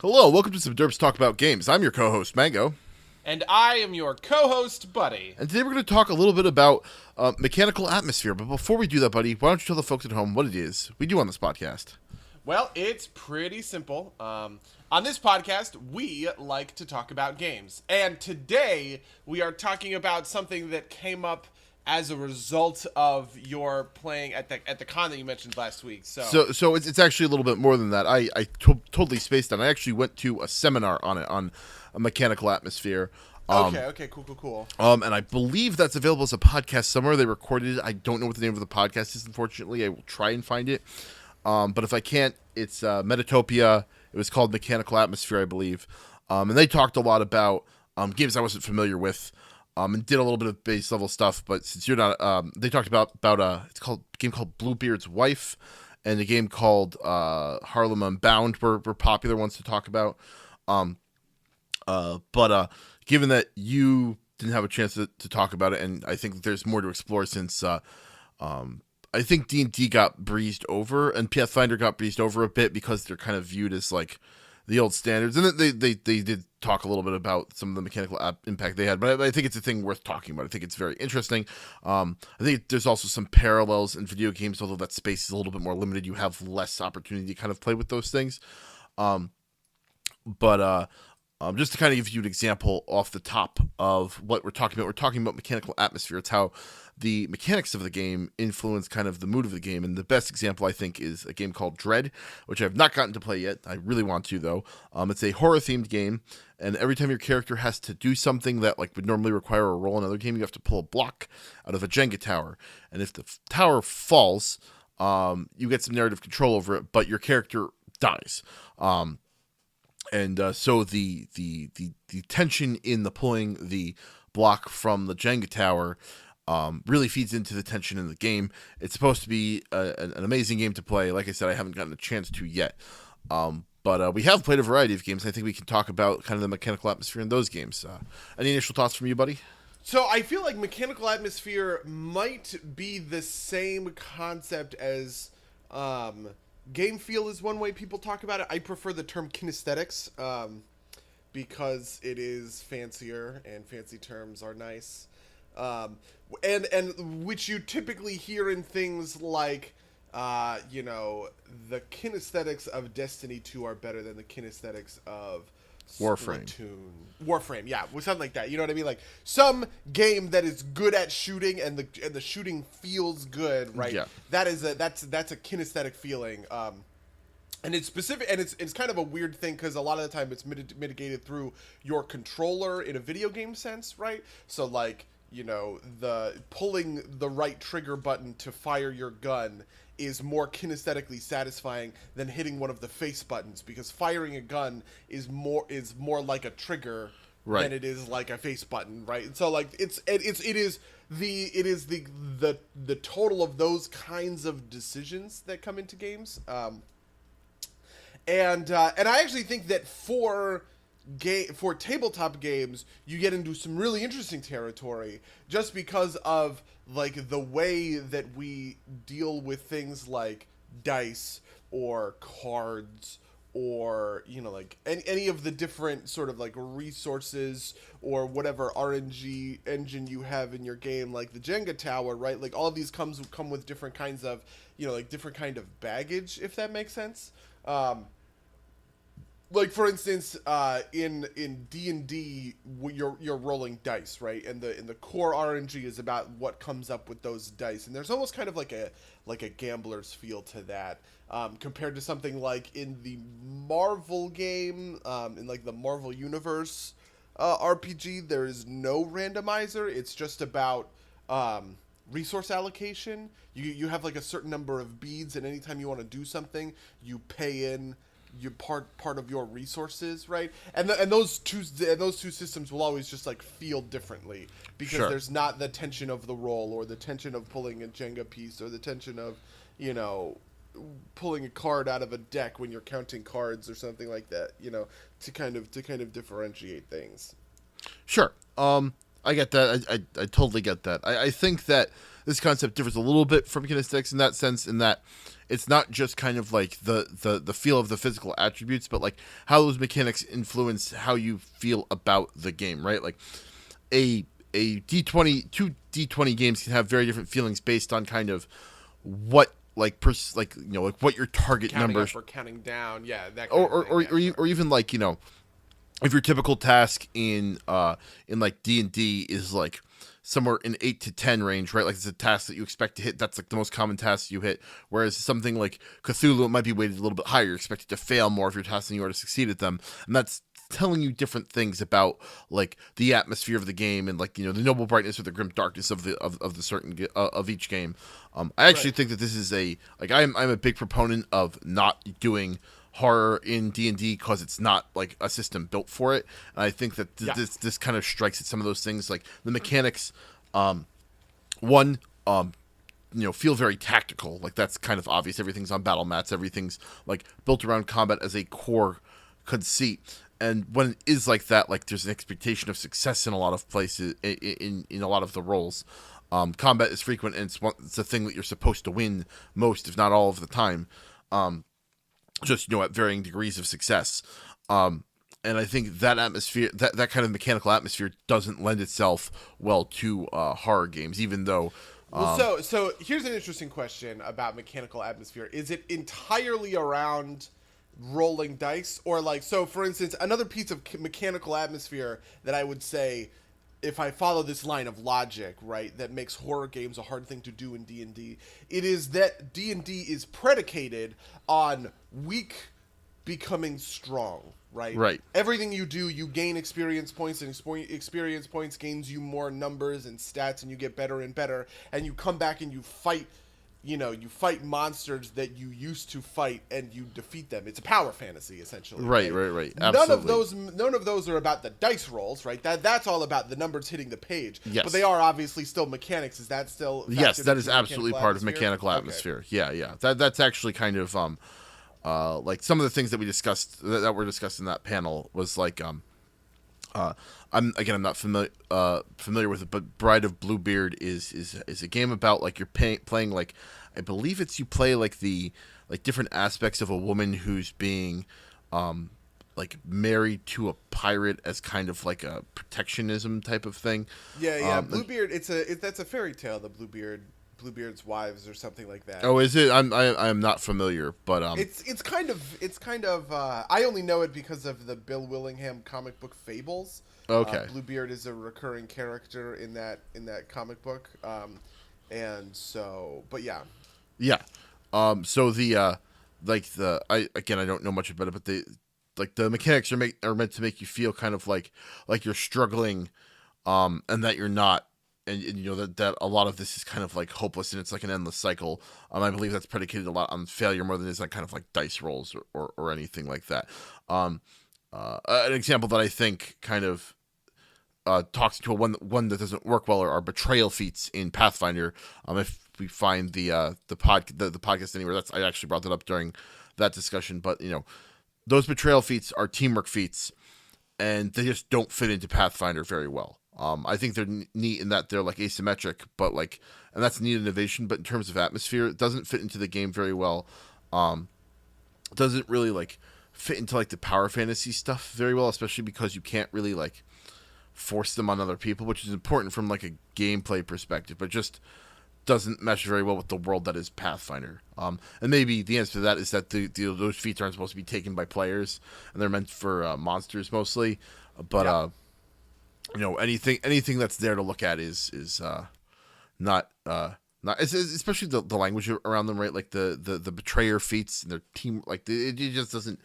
Hello, welcome to some Derps Talk About Games. I'm your co-host, Mango. And I am your co-host, Buddy. And today we're going to talk a little bit about mechanical atmosphere. But before we do that, Buddy, why don't you tell the folks at home what it is we do on this podcast? Well, it's pretty simple. On this podcast, we like to talk about games. And today, we are talking about something that came up as a result of your playing at the con that you mentioned last week. So it's actually a little bit more than that. I totally spaced on. I actually went to a seminar on it, on a mechanical atmosphere. Okay, cool. And I believe that's available as a podcast somewhere. They recorded it. I don't know what the name of the podcast is, unfortunately. I will try and find it. But if I can't, it's Metatopia. It was called Mechanical Atmosphere, I believe. And they talked a lot about games I wasn't familiar with, and did a little bit of base level stuff. But since you're not, they talked about a game called Bluebeard's Wife, and a game called Harlem Unbound were popular ones to talk about. But given that you didn't have a chance to talk about it, and I think there's more to explore since I think D&D got breezed over, and Pathfinder got breezed over a bit because they're kind of viewed as like the old standards. And they did talk a little bit about some of the mechanical impact they had, but I think it's a thing worth talking about. I think it's very interesting. I think there's also some parallels in video games, although that space is a little bit more limited. You have less opportunity to kind of play with those things. But just to kind of give you an example off the top of what we're talking about mechanical atmosphere. It's how the mechanics of the game influence kind of the mood of the game. And the best example, I think, is a game called Dread, which I have not gotten to play yet. I really want to, though. It's a horror-themed game, and every time your character has to do something that would normally require a roll in another game, you have to pull a block out of a Jenga tower. And if the tower falls, you get some narrative control over it, but your character dies. So the tension in the pulling the block from the Jenga tower really feeds into the tension in the game. It's supposed to be an amazing game to play. Like I said, I haven't gotten a chance to yet. But we have played a variety of games. I think we can talk about kind of the mechanical atmosphere in those games. Any initial thoughts from you, buddy? So I feel like mechanical atmosphere might be the same concept as game feel is one way people talk about it. I prefer the term kinesthetics because it is fancier, and fancy terms are nice. And which you typically hear in things like, the kinesthetics of Destiny 2 are better than the kinesthetics of Warframe, yeah, something like that. You know what I mean? Like some game that is good at shooting and the shooting feels good, right? Yeah. That's a kinesthetic feeling. And it's specific, and it's kind of a weird thing because a lot of the time it's mitigated through your controller in a video game sense, right? So like, the pulling the right trigger button to fire your gun is more kinesthetically satisfying than hitting one of the face buttons, because firing a gun is more like a trigger than it is like a face button, right? And so like it is the total of those kinds of decisions that come into games. And I actually think that for tabletop games, you get into some really interesting territory just because of like the way that we deal with things like dice or cards or like any of the different sort of like resources or whatever RNG engine you have in your game, like the Jenga tower, right? Like all of these come with different kinds of like different kind of baggage, if that makes sense. Like for instance, in D&D, you're rolling dice, right? And the core RNG is about what comes up with those dice, and there's almost kind of like a gambler's feel to that, compared to something like in the Marvel game, in like the Marvel Universe RPG. There is no randomizer. It's just about resource allocation. You have like a certain number of beads, and anytime you want to do something, you pay in your part of your resources, right? And those two systems will always just like feel differently because there's not the tension of the roll or the tension of pulling a Jenga piece or the tension of pulling a card out of a deck when you're counting cards or something like that, to kind of differentiate things. Sure. I get that. I totally get that. I think that this concept differs a little bit from kinesthetics in that sense, in that it's not just kind of like the feel of the physical attributes, but like how those mechanics influence how you feel about the game, right? Like a D20, two D20 games can have very different feelings based on kind of what like like like what your target Counting numbers up or counting down, yeah, that kind of thing. Yeah, or even like if your typical task in like D&D is like somewhere in 8 to 10 range, right? Like it's a task that you expect to hit. That's like the most common task you hit. Whereas something like Cthulhu, it might be weighted a little bit higher. You're expected to fail more if you're tasks than you are to succeed at them. And that's telling you different things about like the atmosphere of the game and like the noble brightness or the grim darkness of the certain of each game. I actually think that this is I'm a big proponent of not doing horror in D&D because it's not like a system built for it. And I think that this kind of strikes at some of those things, like the mechanics feel very tactical. Like that's kind of obvious. Everything's on battle mats, everything's like built around combat as a core conceit. And when it is like that, like there's an expectation of success in a lot of places, in a lot of the roles. Combat is frequent, and it's a thing that you're supposed to win most, if not all of the time. Just at varying degrees of success. And I think that atmosphere, that kind of mechanical atmosphere, doesn't lend itself well to horror games, even though. Well, so here's an interesting question about mechanical atmosphere. Is it entirely around rolling dice, or like, so for instance, another piece of mechanical atmosphere that I would say, if I follow this line of logic, right, that makes horror games a hard thing to do in D&D, it is that D&D is predicated on weak becoming strong, right? Right. Everything you do, you gain experience points, and experience points gains you more numbers and stats, and you get better and better, and you come back and you fight monsters that you used to fight, and you defeat them. It's a power fantasy, essentially. Right. Absolutely. None of those are about the dice rolls, right? That's all about the numbers hitting the page. Yes. But they are obviously still mechanics. Is that still? Yes, that is absolutely part of mechanical atmosphere. Okay. Yeah. That's actually kind of like some of the things that we discussed that were discussed in that panel was like I'm not familiar with it, but Bride of Bluebeard is a game about like you're playing like, I believe you play like the like different aspects of a woman who's being like married to a pirate as kind of like a protectionism type of thing. Yeah. Bluebeard. That's a fairy tale. The Bluebeard's wives or something like that. Oh, is it? I'm not familiar, but it's kind of I only know it because of the Bill Willingham comic book Fables. Okay. Bluebeard is a recurring character in that comic book, and so, but yeah. Yeah. So the I don't know much about it, but the mechanics are meant to make you feel kind of like you're struggling, and that you're not. And that a lot of this is kind of like hopeless, and it's like an endless cycle. I believe that's predicated a lot on failure more than it is like kind of like dice rolls or anything like that. An example that I think kind of talks to one that doesn't work well are betrayal feats in Pathfinder. If we find the podcast anywhere, I actually brought that up during that discussion. But those betrayal feats are teamwork feats, and they just don't fit into Pathfinder very well. I think they're neat in that they're like asymmetric, but like, and that's a neat innovation. But in terms of atmosphere, it doesn't fit into the game very well. It doesn't really like fit into like the power fantasy stuff very well, especially because you can't really like force them on other people, which is important from like a gameplay perspective, but just doesn't mesh very well with the world that is Pathfinder. And maybe the answer to that is that those feats aren't supposed to be taken by players, and they're meant for monsters mostly. But anything that's there to look at is not especially the language around them, right? Like the betrayer feats and their team, like it just doesn't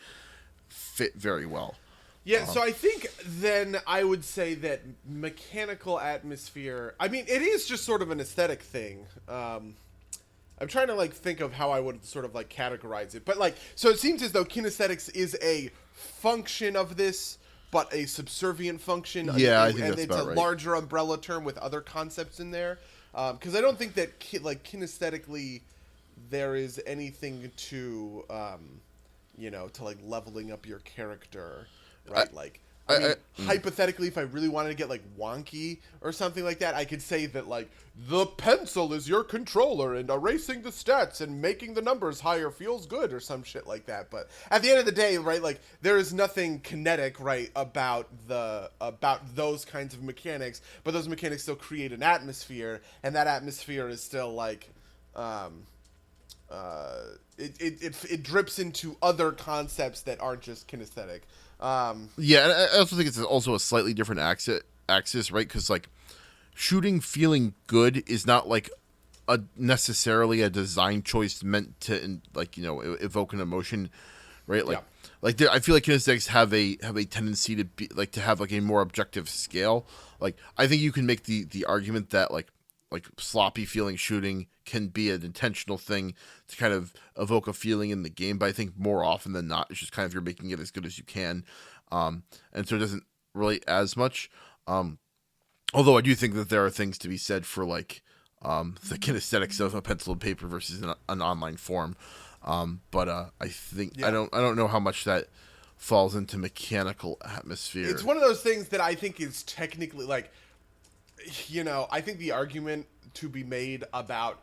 fit very well. Yeah, so I think then I would say that mechanical atmosphere, I mean, it is just sort of an aesthetic thing. I'm trying to like think of how I would sort of like categorize it, but like, so it seems as though kinesthetics is a function of this, but a subservient function. Yeah, I think that's it's about a right. larger umbrella term with other concepts in there. Because I don't think that kinesthetically there is anything to to like leveling up your character, right? I mean, hypothetically, if I really wanted to get like wonky or something like that, I could say that like the pencil is your controller and erasing the stats and making the numbers higher feels good or some shit like that. But at the end of the day, right, like there is nothing kinetic, right, about those kinds of mechanics, but those mechanics still create an atmosphere, and that atmosphere is still like it drips into other concepts that aren't just kinesthetic. Yeah, and I also think it's also a slightly different axis, right? Because like shooting feeling good is not like necessarily a design choice meant to like evoke an emotion, right? Like I feel like kinesthetics have a tendency to be like to have like a more objective scale. Like I think you can make the argument that like sloppy feeling shooting can be an intentional thing to kind of evoke a feeling in the game, but I think more often than not, it's just kind of you're making it as good as you can. And so it doesn't relate as much. Although I do think that there are things to be said for like the kinesthetics of a pencil and paper versus an online form. But I think I don't know how much that falls into mechanical atmosphere. It's one of those things that I think is technically like, I think the argument to be made about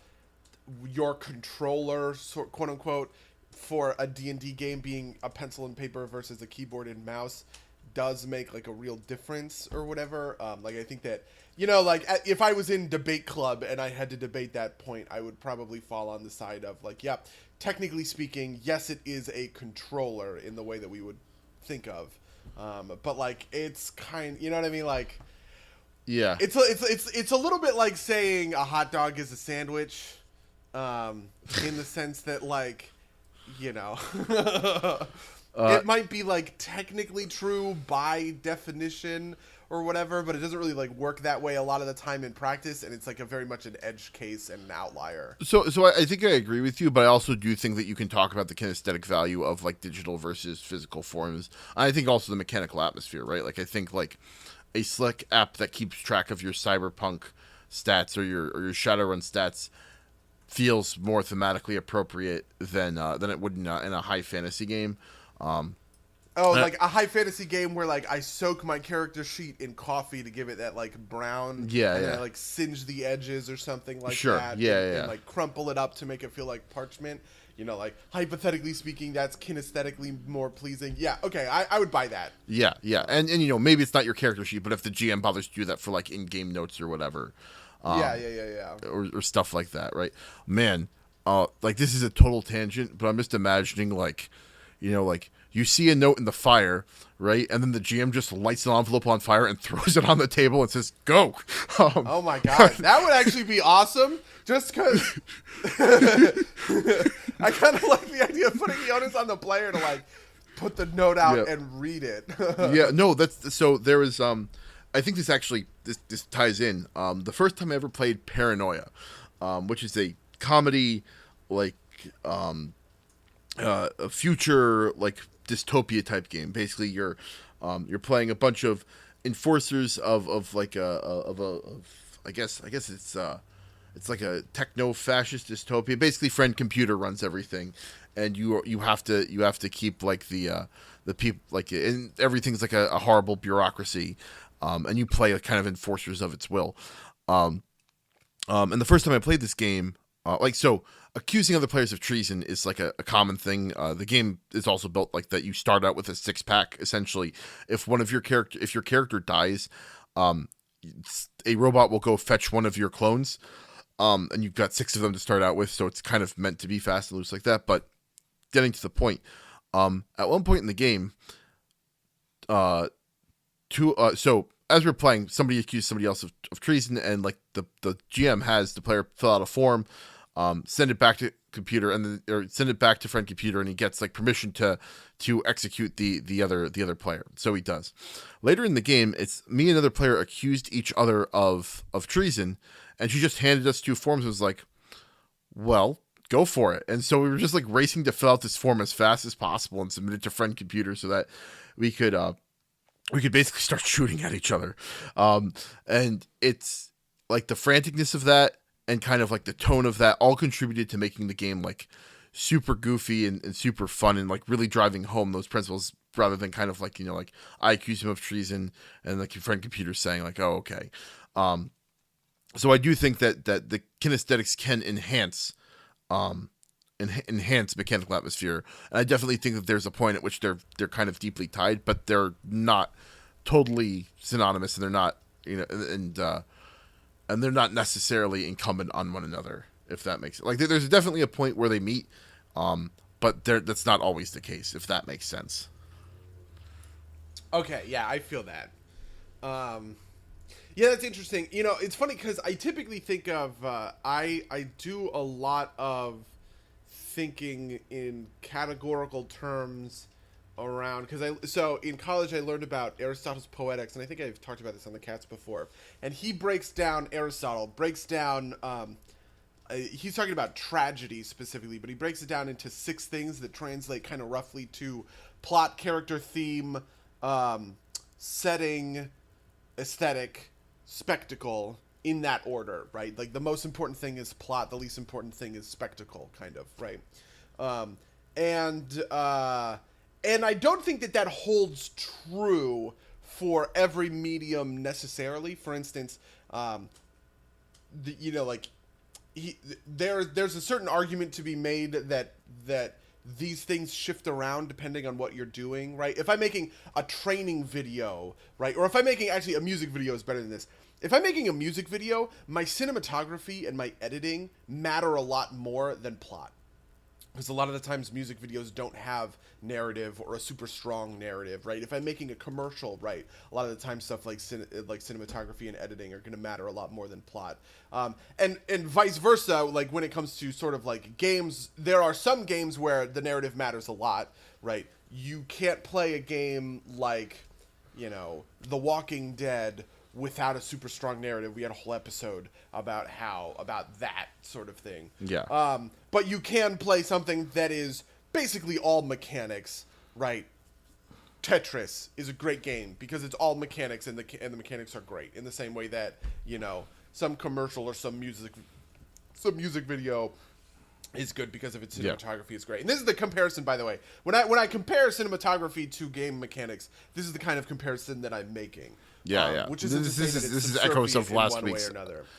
your controller, quote unquote, for a D&D game being a pencil and paper versus a keyboard and mouse does make like a real difference or whatever. Like I think that, like if I was in debate club and I had to debate that point, I would probably fall on the side of like, yeah, technically speaking, yes, it is a controller in the way that we would think of. But like, it's kind, you know what I mean? Like, yeah, it's a little bit like saying a hot dog is a sandwich, in the sense that like, it might be like technically true by definition or whatever, but it doesn't really like work that way a lot of the time in practice, and it's like a very much an edge case and an outlier. So I think I agree with you, but I also do think that you can talk about the kinesthetic value of like digital versus physical forms. I think also the mechanical atmosphere, right? Like I think like a slick app that keeps track of your cyberpunk stats or your Shadowrun stats feels more thematically appropriate than it would in a high fantasy game. Like a high fantasy game where like I soak my character sheet in coffee to give it that like brown, and then I like singe the edges or something like that. And like crumple it up to make it feel like parchment. Like hypothetically speaking, that's kinesthetically more pleasing. Yeah, okay, I would buy that. Yeah, and maybe it's not your character sheet, but if the GM bothers to do that for like in-game notes or whatever. Yeah. Or stuff like that, right? Man, like this is a total tangent, but I'm just imagining like, like you see a note in the fire, right? And then the GM just lights an envelope on fire and throws it on the table and says, "Go!" Oh my god, that would actually be awesome. Just because I kind of like the idea of putting the onus on the player to like put the note out and read it. Yeah, no, that's so. There was I think this actually this ties in. The first time I ever played Paranoia, which is a comedy like a future like dystopia type game. Basically, you're playing a bunch of enforcers of like I guess it's like a techno-fascist dystopia. Basically, Friend Computer runs everything, and you have to keep like the people like, and everything's like a horrible bureaucracy, and you play kind of enforcers of its will. And the first time I played this game, accusing other players of treason is like a common thing. The game is also built like that. You start out with a 6-pack essentially. If your character dies, a robot will go fetch one of your clones. And you've got 6 of them to start out with, so it's kind of meant to be fast and loose like that. But getting to the point, at one point in the game, so as we're playing, somebody accused somebody else of treason, and like the GM has the player fill out a form, send it back to computer, or send it back to Friend Computer, and he gets like permission to execute the other player. So he does. Later in the game, it's me and another player accused each other of treason. And she just handed us 2 forms and was like, well, go for it. And so we were just like racing to fill out this form as fast as possible and submit it to Friend Computer so that we could basically start shooting at each other. And it's like the franticness of that and kind of like the tone of that all contributed to making the game like super goofy and super fun and like really driving home those principles rather than kind of like, like I accuse him of treason and like your friend computer saying like, oh, okay. So I do think that the kinesthetics can enhance mechanical atmosphere, and I definitely think that there's a point at which they're kind of deeply tied, but they're not totally synonymous, and they're not and they're not necessarily incumbent on one another, if that makes it. Like there's definitely a point where they meet, but that's not always the case, if that makes sense. Okay, yeah, I feel that. Yeah, that's interesting. It's funny because I typically think of I do a lot of thinking in categorical terms around so in college I learned about Aristotle's Poetics, and I think I've talked about this on the Cats before. And he breaks down he's talking about tragedy specifically, but he breaks it down into 6 things that translate kind of roughly to plot, character, theme, setting, aesthetic, spectacle, in that order, right? Like the most important thing is plot, the least important thing is spectacle, kind of, right? And I don't think that holds true for every medium necessarily. For instance, there's a certain argument to be made that these things shift around depending on what you're doing, right? If I'm making a training video, right, or if I'm making actually a music video is better than this. If I'm making a music video, my cinematography and my editing matter a lot more than plot. Because a lot of the times music videos don't have narrative or a super strong narrative, right? If I'm making a commercial, right, a lot of the time stuff like cinematography and editing are going to matter a lot more than plot. And vice versa, like when it comes to sort of like games, there are some games where the narrative matters a lot, right? You can't play a game like, The Walking Dead without a super strong narrative. We had a whole episode about that sort of thing. Yeah. But you can play something that is basically all mechanics, right? Tetris is a great game because it's all mechanics, and the mechanics are great. In the same way that some commercial or some music video is good because of its cinematography is great. And this is the comparison, by the way. When I compare cinematography to game mechanics, this is the kind of comparison that I'm making. Yeah. Which isn't this is echoes of last week's.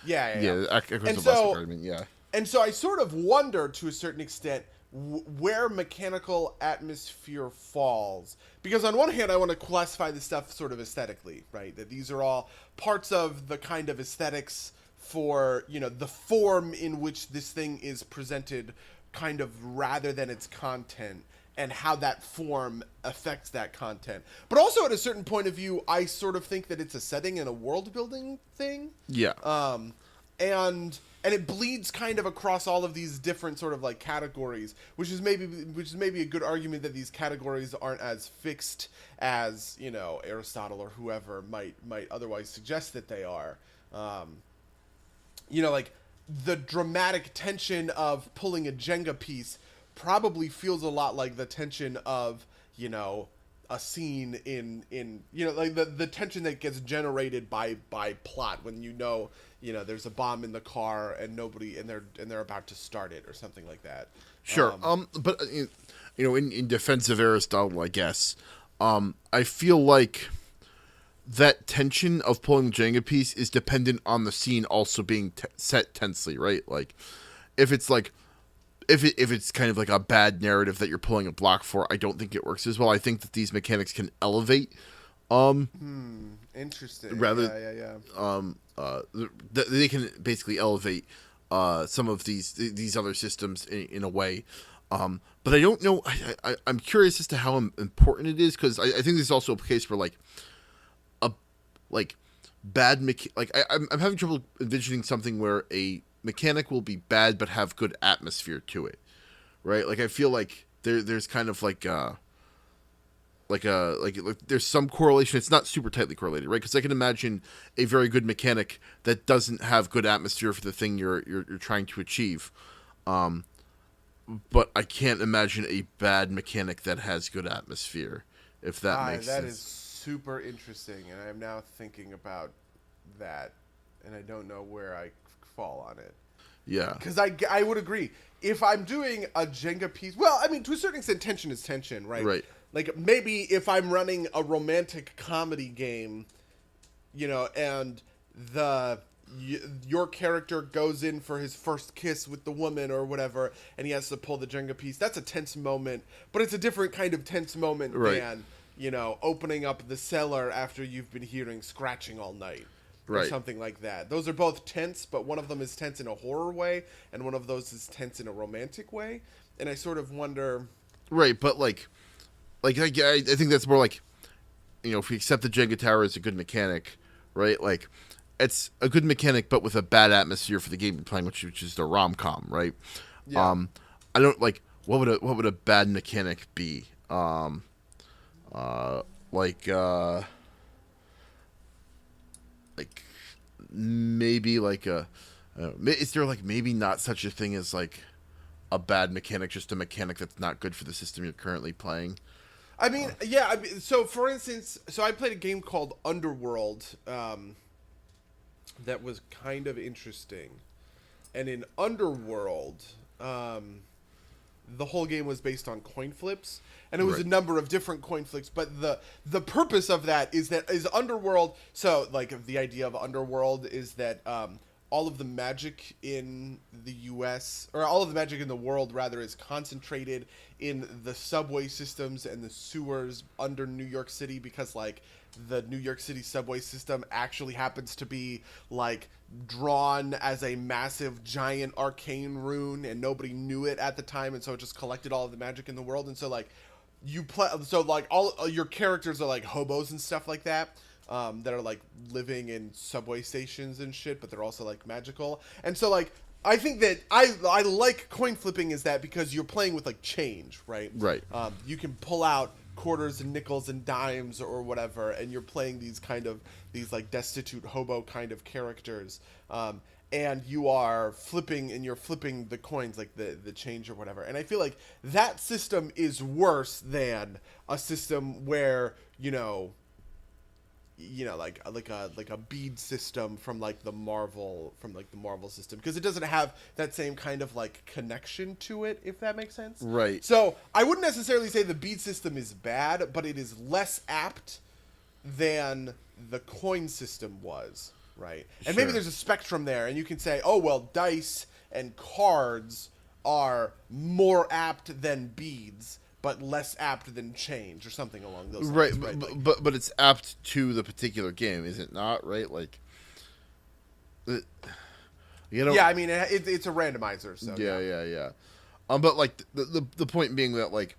Yeah, echoes and of so, last argument. Yeah. And so I sort of wonder, to a certain extent, where mechanical atmosphere falls. Because on one hand, I want to classify this stuff sort of aesthetically, right? That these are all parts of the kind of aesthetics for, the form in which this thing is presented, kind of rather than its content, and how that form affects that content. But also at a certain point of view, I sort of think that it's a setting and a world building thing. Yeah. And it bleeds kind of across all of these different sort of like categories, which is maybe a good argument that these categories aren't as fixed as, Aristotle or whoever might otherwise suggest that they are. Like the dramatic tension of pulling a Jenga piece probably feels a lot like the tension of, a scene in like the tension that gets generated by plot when there's a bomb in the car and they're about to start it or something like that. Sure. But in defense of Aristotle, I guess, I feel like that tension of pulling the Jenga piece is dependent on the scene also being set tensely, right? Like, if it's like, if it's kind of like a bad narrative that you're pulling a block for, I don't think it works as well. I think that these mechanics can elevate. Interesting. Rather, they can basically elevate some of these other systems in a way. But I don't know. I'm curious as to how important it is, because I think this is also a case where bad I'm having trouble envisioning something where a mechanic will be bad but have good atmosphere to it, right? Like I feel like there's kind of like there's some correlation. It's not super tightly correlated, right? Because I can imagine a very good mechanic that doesn't have good atmosphere for the thing you're trying to achieve, but I can't imagine a bad mechanic that has good atmosphere, if that makes sense. That is super interesting, and I'm now thinking about that, and I don't know where I fall on it. Yeah. Because I would agree. If I'm doing a Jenga piece, well, I mean, to a certain extent, tension is tension, right? Right. like maybe if I'm running a romantic comedy game, and the your character goes in for his first kiss with the woman or whatever, and he has to pull the Jenga piece. That's a tense moment, but it's a different kind of tense moment Right. than opening up the cellar after you've been hearing scratching all night. Or Right. something like that. Those are both tense, but one of them is tense in a horror way, and one of those is tense in a romantic way. And I sort of wonder. Right, but I think that's more like, if we accept the Jenga tower as a good mechanic, right? Like, it's a good mechanic, but with a bad atmosphere for the game you're playing, which is the rom-com, right? Yeah. I don't like what would a bad mechanic be? Like like maybe like is there like maybe not such a thing as like a bad mechanic, just a mechanic that's not good for the system you're currently playing? I mean, yeah. So for instance, I played a game called Underworld that was kind of interesting. And in Underworld, the whole game was based on coin flips, and it was Right. a number of different coin flips. But the purpose of that is Underworld. So like the idea of Underworld is that all of the magic in the U.S. or all of the magic in the world rather is concentrated in the subway systems and the sewers under New York City, because like the New York City subway system actually happens to be like drawn as a massive giant arcane rune, and nobody knew it at the time, and so it just collected all of the magic in the world. And so like you play, so like all your characters are like hobos and stuff like that, that are like living in subway stations and shit, but they're also like magical. And so like I think that I like coin flipping is that because you're playing with like change, right? Right. You can pull out quarters and nickels and dimes or whatever, and you're playing these like destitute hobo kind of characters, and you're flipping the coins, like the change or whatever. And I feel like that system is worse than a system where like a bead system from the Marvel system, because it doesn't have that same kind of like connection to it, if that makes sense. Right. So I wouldn't necessarily say the bead system is bad, but it is less apt than the coin system was, right? And maybe Sure. there's a spectrum there, and you can say, oh well, dice and cards are more apt than beads, but less apt than change, or something along those Right, lines. Right, but it's apt to the particular game, is it not? Right, like, it, yeah, I mean, it's a randomizer, so yeah. But like the point being that, like,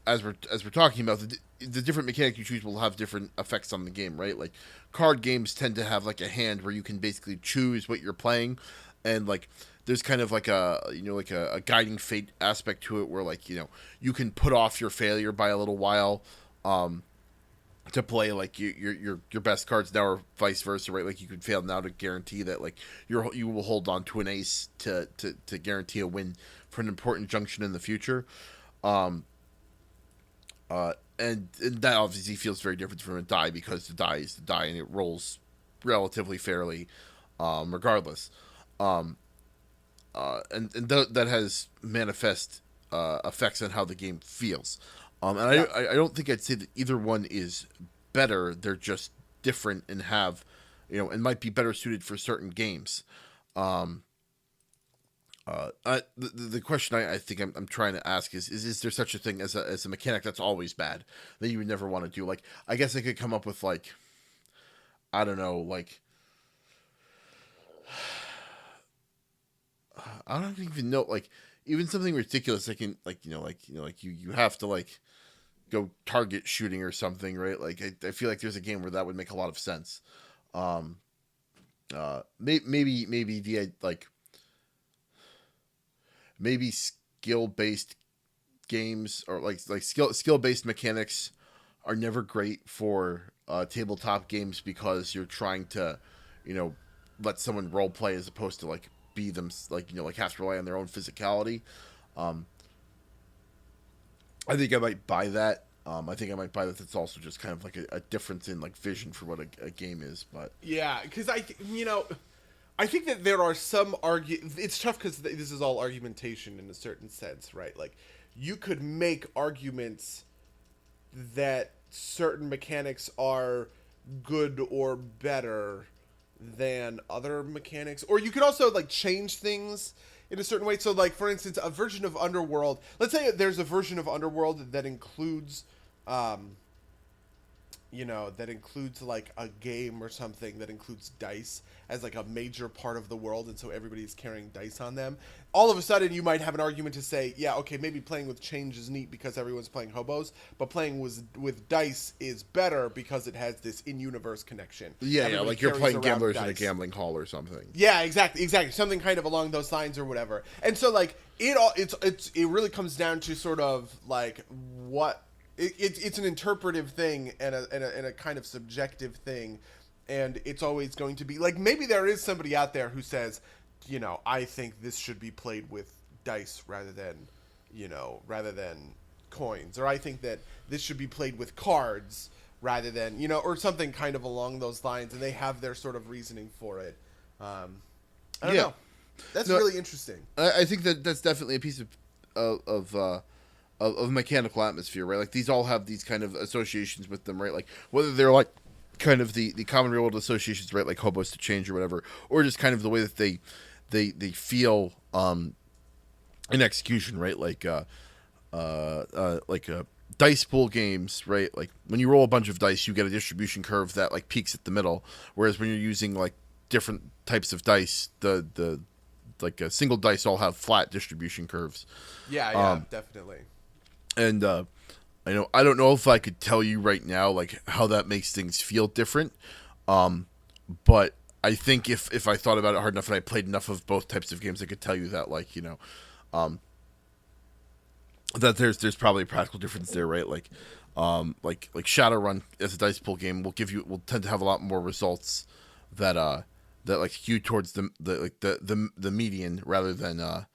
as we're talking about, the different mechanic you choose will have different effects on the game, right? Like, card games tend to have like a hand where you can basically choose what you're playing, and like there's kind of like a guiding fate aspect to it, where like you can put off your failure by a little while, to play like your best cards now, or vice versa, right? Like, you can fail now to guarantee that like you will hold on to an ace to guarantee a win for an important junction in the future. And that obviously feels very different from a die, because the die is the die and it rolls relatively fairly, regardless. That has manifest effects on how the game feels. I don't think I'd say that either one is better. They're just different and have, and might be better suited for certain games. The question I think I'm trying to ask is there such a thing as a mechanic that's always bad, that you would never want to do? Like, I guess I could come up with like, I don't know, like, I don't even know, like, even something ridiculous. Like, you have to like go target shooting or something, right? Like, I feel like there's a game where that would make a lot of sense. Maybe the like maybe skill based games, or like skill based mechanics are never great for tabletop games, because you're trying to let someone role play as opposed to like be them, like like have to rely on their own physicality. I think I might buy that. I think I might buy that. That's also just kind of like a difference in like vision for what a game is. But yeah, because I think that there are some it's tough because this is all argumentation in a certain sense, right? Like, you could make arguments that certain mechanics are good or better than other mechanics, or you could also like change things in a certain way. So like for instance, a version of Underworld, let's say there's a version of Underworld that includes that includes like a game or something that includes dice as like a major part of the world, and so everybody's carrying dice on them. All of a sudden, you might have an argument to say, yeah, okay, maybe playing with change is neat because everyone's playing hobos, but playing with dice is better because it has this in-universe connection. Yeah, like you're playing gamblers in a gambling hall or something. Yeah, exactly, something kind of along those lines or whatever. And so like it really comes down to sort of like what. It's an interpretive thing and a kind of subjective thing, and it's always going to be like, maybe there is somebody out there who says, I think this should be played with dice rather than coins, or I think that this should be played with cards rather than or something kind of along those lines, and they have their sort of reasoning for it. I don't know. That's really interesting. I think that's definitely a piece of mechanical atmosphere, right? Like these all have these kind of associations with them, right? Like whether they're like kind of the common real world associations, right? Like hobos to change or whatever, or just kind of the way that they feel in execution, right? Like dice pool games, right? Like when you roll a bunch of dice, you get a distribution curve that like peaks at the middle, whereas when you're using like different types of dice, the like single dice all have flat distribution curves. Yeah, definitely. And I don't know if I could tell you right now like how that makes things feel different, but I think if I thought about it hard enough and I played enough of both types of games, I could tell you that like that there's probably a practical difference there, right? Like Shadowrun as a dice pool game will tend to have a lot more results that like skew towards the median rather than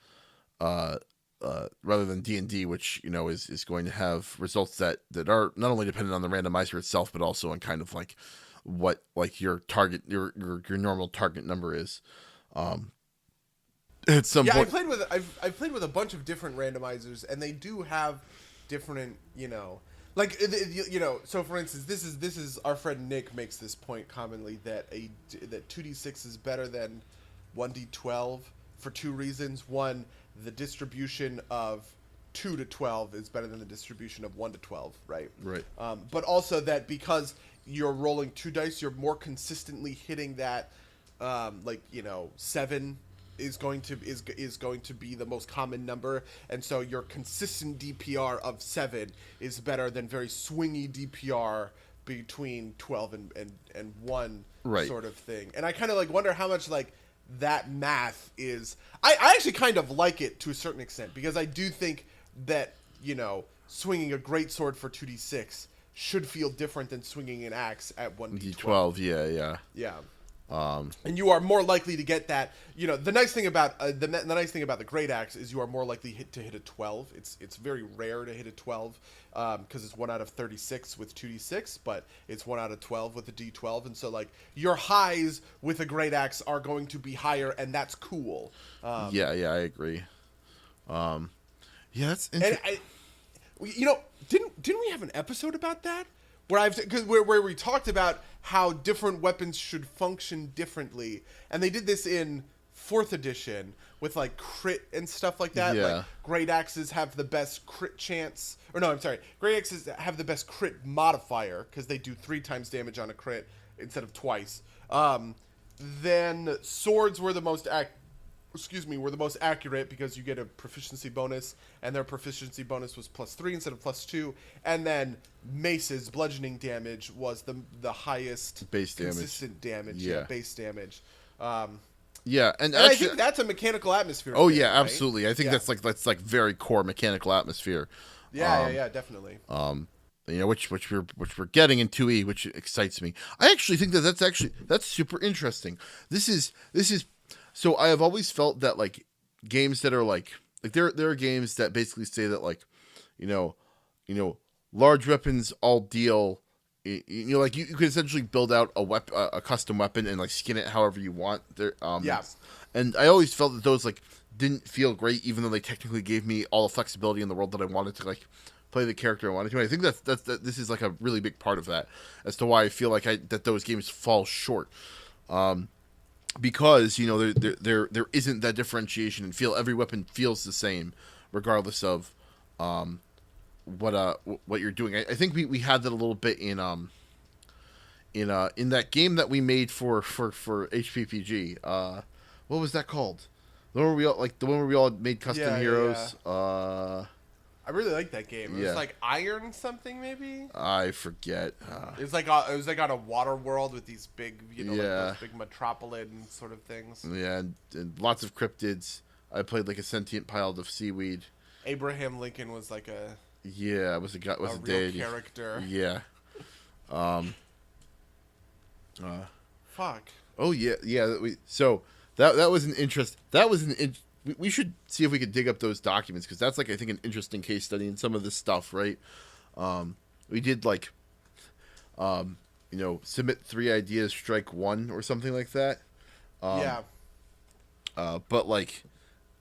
D&D, which is going to have results that are not only dependent on the randomizer itself, but also on kind of like what like your target your normal target number is. At some point, I've played with a bunch of different randomizers, and they do have different like so for instance, this is our friend Nick makes this point commonly that 2d6 is better than 1d12 for two reasons. One, the distribution of 2 to 12 is better than the distribution of 1 to 12, right? Right. But also that because you're rolling 2 dice, you're more consistently hitting that 7 is going to be the most common number, and so your consistent DPR of 7 is better than very swingy DPR between 12 and 1, right, sort of thing. And I kind of like wonder how much like that math is. I actually kind of like it to a certain extent, because I do think that swinging a great sword for 2d6 should feel different than swinging an axe at 1d12. Yeah. And you are more likely to get that. The nice thing about the great axe is you are more likely to hit a 12. It's very rare to hit a 12 because it's 1 out of 36 with 2d6, but it's 1 out of 12 with a d12, and so like your highs with a great axe are going to be higher, and that's cool. I agree. That's interesting. And didn't we have an episode about that? Where we talked about how different weapons should function differently, and they did this in 4th edition with like crit and stuff like that. Yeah. Like great axes have the best crit chance, or no, I'm sorry, great axes have the best crit modifier because they do 3 times damage on a crit instead of twice. Then swords were the most accurate because you get a proficiency bonus, and their proficiency bonus was +3 instead of +2. And then mace's bludgeoning damage was the highest base damage, consistent damage, base damage. And actually, I think that's a mechanical atmosphere. Oh thing, yeah, right? absolutely. I think that's like very core mechanical atmosphere. Yeah, definitely. Which we're getting in 2E, which excites me. I actually think that's super interesting. This is. So I have always felt that like games that are like there are games that basically say that like large weapons all deal, like you could essentially build out a custom weapon and like skin it however you want there. And I always felt that those like didn't feel great, even though they technically gave me all the flexibility in the world that I wanted to like play the character I wanted to. And I think that this is like a really big part of that, as to why I feel like that those games fall short. Because there isn't that differentiation, and every weapon feels the same regardless of what you're doing. I think we had that a little bit in that game that we made for HPPG. What was that called? The one where we all made custom heroes. Yeah. I really like that game. It was like Iron something, maybe. I forget. It was like on a water world with these big, like those big metropolitan sort of things. Yeah, and lots of cryptids. I played like a sentient pile of seaweed. Abraham Lincoln was like a was a real deity character. Yeah. Fuck. Oh yeah. That was an interest. We should see if we could dig up those documents, because that's like, I think, an interesting case study in some of this stuff, right? We did like, submit 3 ideas, strike 1 or something like that. But like,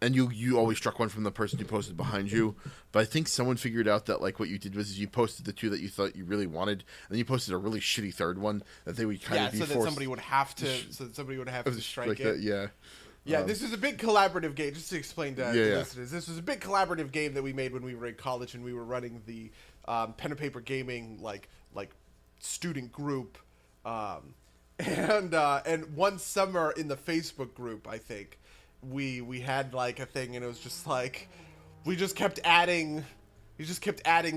and you always struck 1 from the person who posted behind you. But I think someone figured out that like what you did was you posted the 2 that you thought you really wanted, and then you posted a really shitty 3rd one that they would kind of be so forced. that somebody would have to strike it. Yeah. Yeah, this is a big collaborative game. Just to explain to listeners, this was a big collaborative game that we made when we were in college, and we were running the pen and paper gaming like student group. And one summer in the Facebook group, I think we had like a thing, and it was just like we just kept adding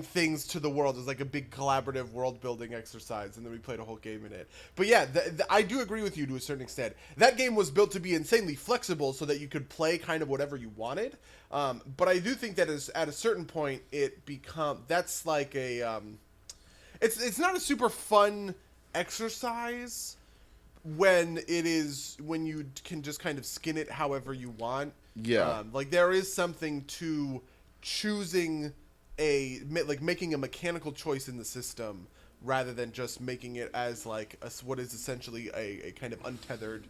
things to the world. It was like a big collaborative world building exercise, and then we played a whole game in it. But yeah, I do agree with you to a certain extent. That game was built to be insanely flexible so that you could play kind of whatever you wanted. But I do think that at a certain point that's like a it's not a super fun exercise when you can just kind of skin it however you want. Yeah. Like there is something to choosing making a mechanical choice in the system rather than just making it as like what is essentially a kind of untethered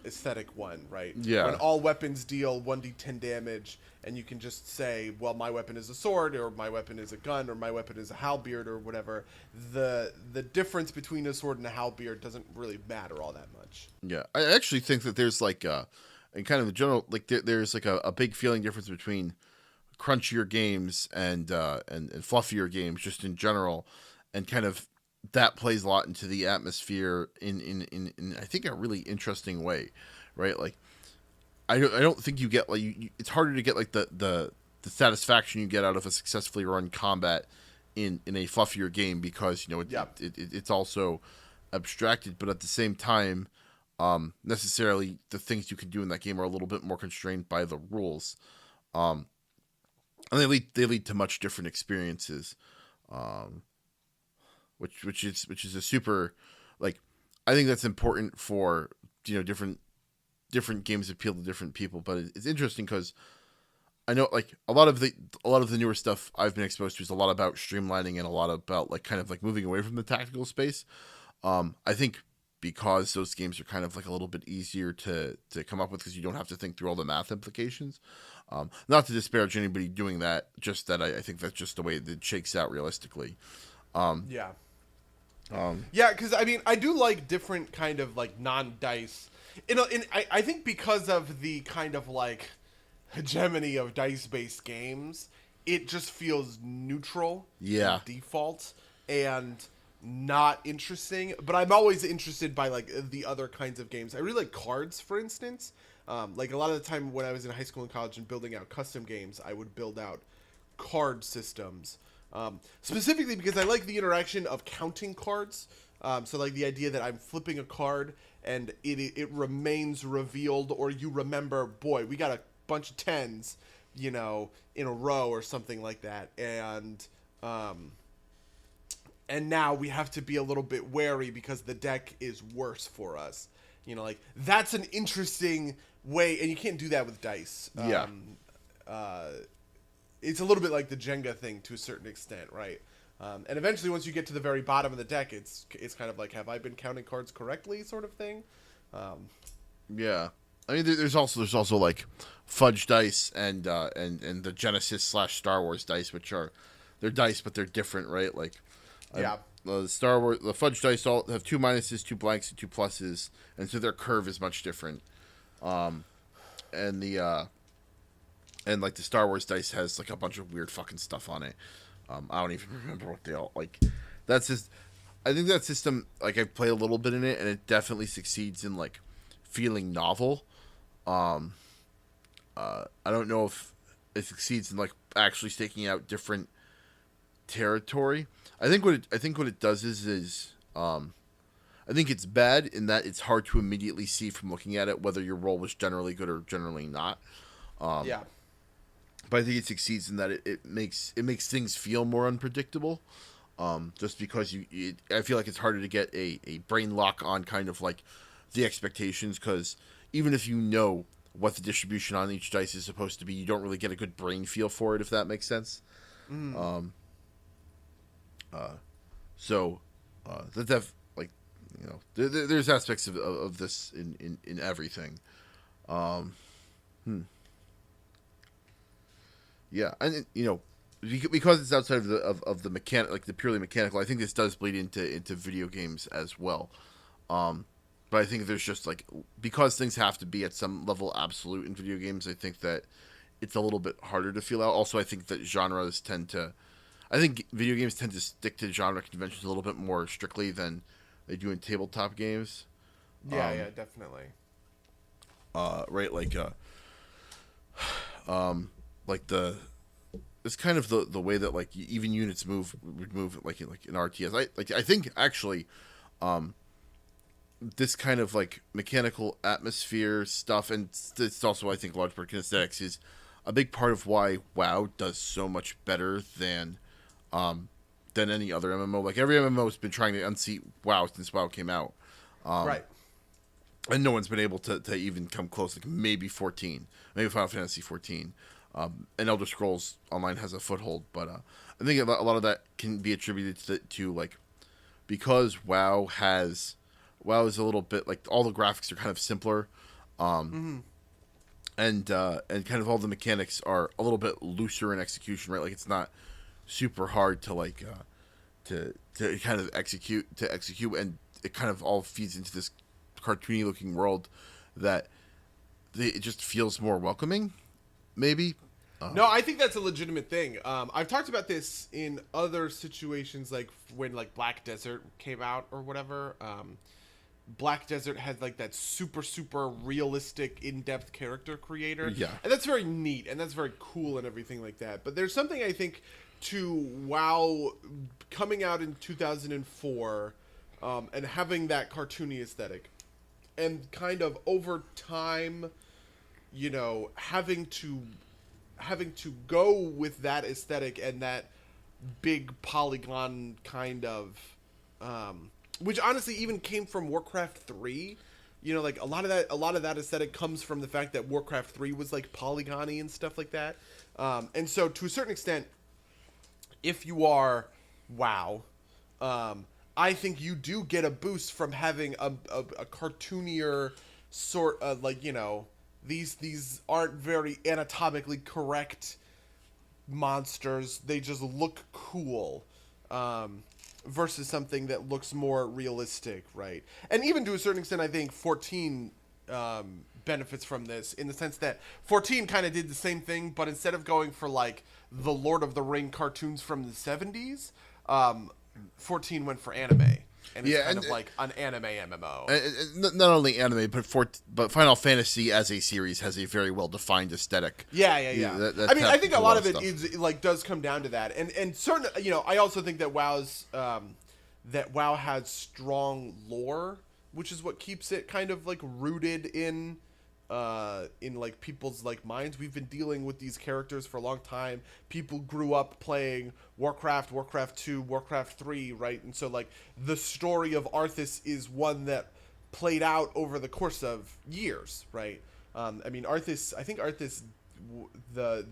aesthetic one, right? Yeah. When all weapons deal 1d10 damage, and you can just say, well, my weapon is a sword, or my weapon is a gun, or my weapon is a halberd, or whatever. The difference between a sword and a halberd doesn't really matter all that much. Yeah, I actually think that there's like in kind of the general, like there's like a big feeling difference between crunchier games and fluffier games just in general, and kind of that plays a lot into the atmosphere in I think a really interesting way, right? Like I don't think you get like it's harder to get like the satisfaction you get out of a successfully run combat in a fluffier game, because it's also abstracted, but at the same time necessarily the things you can do in that game are a little bit more constrained by the rules. And they lead to much different experiences, which is a super, like, I think that's important for different games appeal to different people. But it's interesting because I know like a lot of the newer stuff I've been exposed to is a lot about streamlining and a lot about like kind of like moving away from the tactical space. I think because those games are kind of like a little bit easier to come up with, because you don't have to think through all the math implications. Not to disparage anybody doing that, just that I think that's just the way it shakes out realistically. Yeah, because I mean, I do like different kind of like non-dice. I think because of the kind of like hegemony of dice-based games, it just feels neutral. Yeah. Default and not interesting. But I'm always interested by like the other kinds of games. I really like cards, for instance. Like a lot of the time when I was in high school and college and building out custom games, I would build out card systems. Specifically because I like the interaction of counting cards. So like the idea that I'm flipping a card and it remains revealed, or you remember, boy, we got a bunch of 10s, in a row or something like that. And now we have to be a little bit wary because the deck is worse for us. Like that's an interesting way, and you can't do that with dice. Yeah. It's a little bit like the Jenga thing to a certain extent, right? And eventually, once you get to the very bottom of the deck, it's kind of like, have I been counting cards correctly, sort of thing. Yeah, I mean, there's also like fudge dice and the Genesis / Star Wars dice, which are they're dice, but they're different, right? Like, Yeah. the Star Wars, the fudge dice all have 2 minuses, 2 blanks, and 2 pluses, and so their curve is much different. And the and like the Star Wars dice has like a bunch of weird fucking stuff on it. I don't even remember what they all like. That's just, I think that system, like, I've played a little bit in it, and it definitely succeeds in like feeling novel. I don't know if it succeeds in like actually staking out different territory. I think what it does is I think it's bad in that it's hard to immediately see from looking at it whether your roll was generally good or generally not. Yeah. But I think it succeeds in that it makes things feel more unpredictable. Just because I feel like it's harder to get a brain lock on kind of like the expectations, because even if you know what the distribution on each dice is supposed to be, you don't really get a good brain feel for it, if that makes sense. So that like, you know, there's aspects of this in everything. Yeah, and you know, because it's outside of the mechanic, like the purely mechanical, I think this does bleed into video games as well. But I think there's just like, because things have to be at some level absolute in video games, I think that it's a little bit harder to feel out. Also, I think that I think video games tend to stick to genre conventions a little bit more strictly than they do in tabletop games. Yeah, yeah, definitely. Right, it's kind of the way that like even units would move like in RTS. I think actually, this kind of like mechanical atmosphere stuff, and it's also, I think, large part kinesthetics, is a big part of why WoW does so much better than any other MMO. Like, every MMO has been trying to unseat WoW since WoW came out. Right. And no one's been able to even come close. Like, maybe 14, maybe Final Fantasy 14. And Elder Scrolls Online has a foothold, but I think a lot of that can be attributed to like, because WoW is a little bit like, all the graphics are kind of simpler, and kind of all the mechanics are a little bit looser in execution, right? Like, it's not super hard to like to kind of execute, and it kind of all feeds into this cartoony looking world that it just feels more welcoming, maybe. No, I think that's a legitimate thing. I've talked about this in other situations, like when like Black Desert came out or whatever. Black Desert had like that super realistic, in-depth character creator. Yeah. And that's very neat, and that's very cool and everything like that. But there's something, I think, to WoW coming out in 2004, and having that cartoony aesthetic, and kind of over time, you know, having to go with that aesthetic and that big polygon kind of, which honestly even came from Warcraft 3. You know, like a lot of that aesthetic comes from the fact that Warcraft 3 was like polygony and stuff like that. And so to a certain extent, if you are WoW, I think you do get a boost from having a cartoonier sort of, like, you know, these aren't very anatomically correct monsters. They just look cool, versus something that looks more realistic, right? And even to a certain extent, I think 14 benefits from this, in the sense that 14 kind of did the same thing, but instead of going for like the Lord of the Ring cartoons from the 70s, 14 went for anime. And it's kind of like an anime MMO. Not only anime, but Final Fantasy as a series has a very well defined aesthetic. Yeah. I mean, I think a lot of it is like does come down to that, and certain, you know, I also think that WoW has strong lore, which is what keeps it kind of like rooted in like people's like minds. We've been dealing with these characters for a long time. People grew up playing Warcraft, Warcraft 2, Warcraft 3, right? And so like the story of Arthas is one that played out over the course of years, right? I mean, the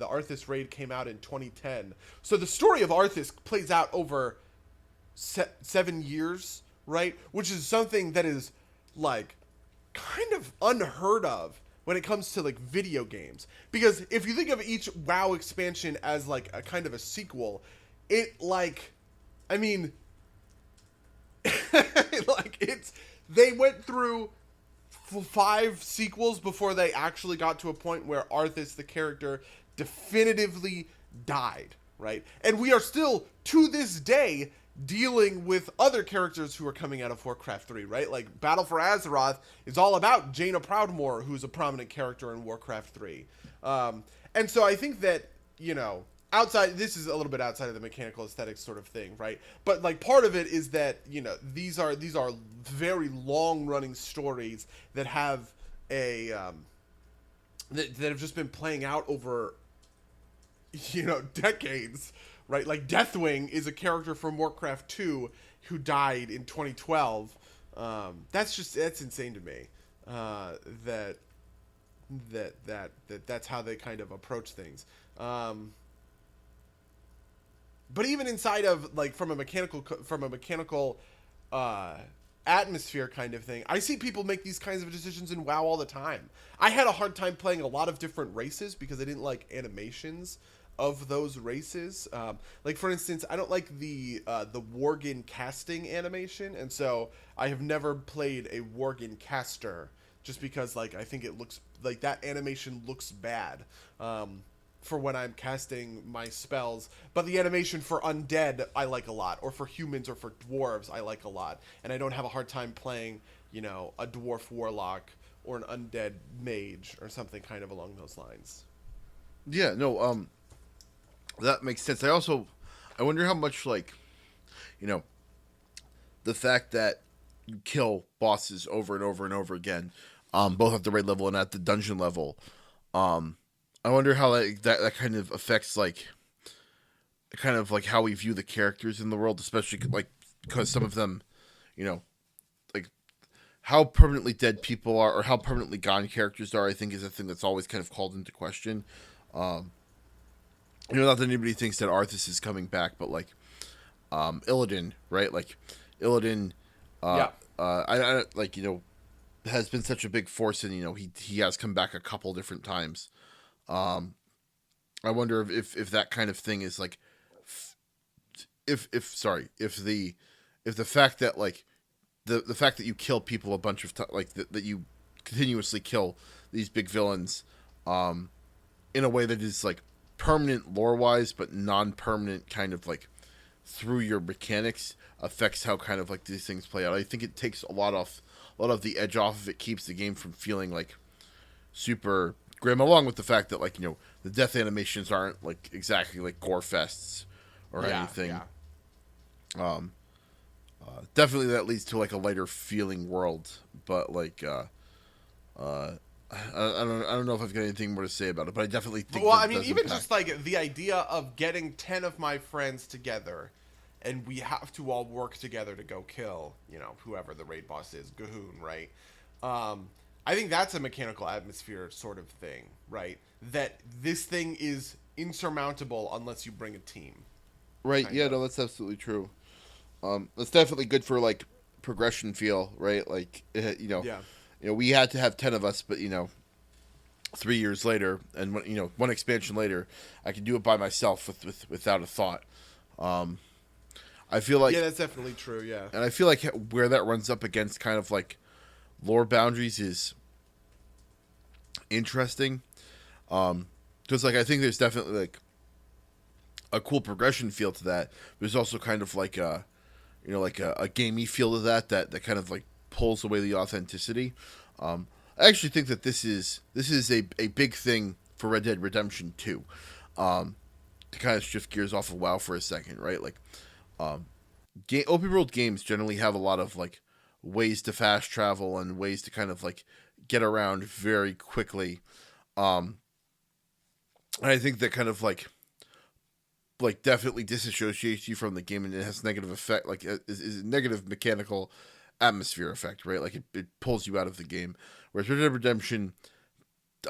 Arthas raid came out in 2010. So the story of Arthas plays out over 7 years, right? Which is something that is like kind of unheard of when it comes to like video games, because if you think of each WoW expansion as like a kind of a sequel, it like, I mean, like it's they went through 5 sequels before they actually got to a point where Arthas, the character, definitively died, right? And we are still, to this day, dealing with other characters who are coming out of Warcraft 3, right? Like, Battle for Azeroth is all about Jaina Proudmoore, who's a prominent character in Warcraft 3. And so I think that, you know, this is a little bit outside of the mechanical aesthetics sort of thing, right? But like part of it is that, you know, these are very long running stories that have that have just been playing out over, you know, decades, right? Like Deathwing is a character from Warcraft 2 who died in 2012. That's insane to me. That's how they kind of approach things. But even inside of like from a mechanical atmosphere kind of thing, I see people make these kinds of decisions in WoW all the time. I had a hard time playing a lot of different races because I didn't like animations of those races. Like for instance, I don't like the Worgen casting animation, and so I have never played a Worgen caster just because like I think it looks like that animation looks bad. For when I'm casting my spells, but the animation for undead I like a lot, or for humans or for dwarves I like a lot, and I don't have a hard time playing, you know, a dwarf warlock or an undead mage or something kind of along those lines. Yeah, no, that makes sense. I wonder how much, like, you know, the fact that you kill bosses over and over and over again, both at the raid level and at the dungeon level, I wonder how that kind of affects like kind of like how we view the characters in the world, especially like because some of them, you know, like how permanently dead people are or how permanently gone characters are. I think is a thing that's always kind of called into question. You know, not that anybody thinks that Arthas is coming back, but like Illidan, right? Like Illidan, Yeah. I like, you know, has been such a big force, and you know he has come back a couple different times. I wonder if that kind of thing is like, if the fact that like the fact that you kill people a bunch of times, like that you continuously kill these big villains, in a way that is like permanent lore wise, but non-permanent kind of like through your mechanics, affects how kind of like these things play out. I think it takes a lot of the edge off of it, keeps the game from feeling like super grim, along with the fact that like, you know, the death animations aren't like exactly like gore fests or anything. Yeah. Definitely that leads to like a lighter feeling world, but like I don't know if I've got anything more to say about it, but I definitely think. Well, I mean, even just like the idea of getting 10 of my friends together, and we have to all work together to go kill, you know, whoever the raid boss is, Gahoon, right? I think that's a mechanical atmosphere sort of thing, right? That this thing is insurmountable unless you bring a team. Right. Yeah. No, that's absolutely true. That's definitely good for like progression feel, right? Like, you know. Yeah. You know, we had to have 10 of us, but you know, 3 years later, and you know, one expansion later, I can do it by myself without a thought. I feel like, yeah, that's definitely true. Yeah, and I feel like where that runs up against kind of like lore boundaries is interesting, because like I think there's definitely like a cool progression feel to that. There's also kind of like a, you know, like a gamey feel to that kind of like pulls away the authenticity. I actually think that this is a big thing for Red Dead Redemption 2. To kind of shift gears off of WoW for a second, right? Like, open world games generally have a lot of like ways to fast travel and ways to kind of like get around very quickly. And I think that kind of like definitely disassociates you from the game, and it has negative effect, like is a negative mechanical atmosphere effect, right? Like it pulls you out of the game. Whereas Red Dead Redemption,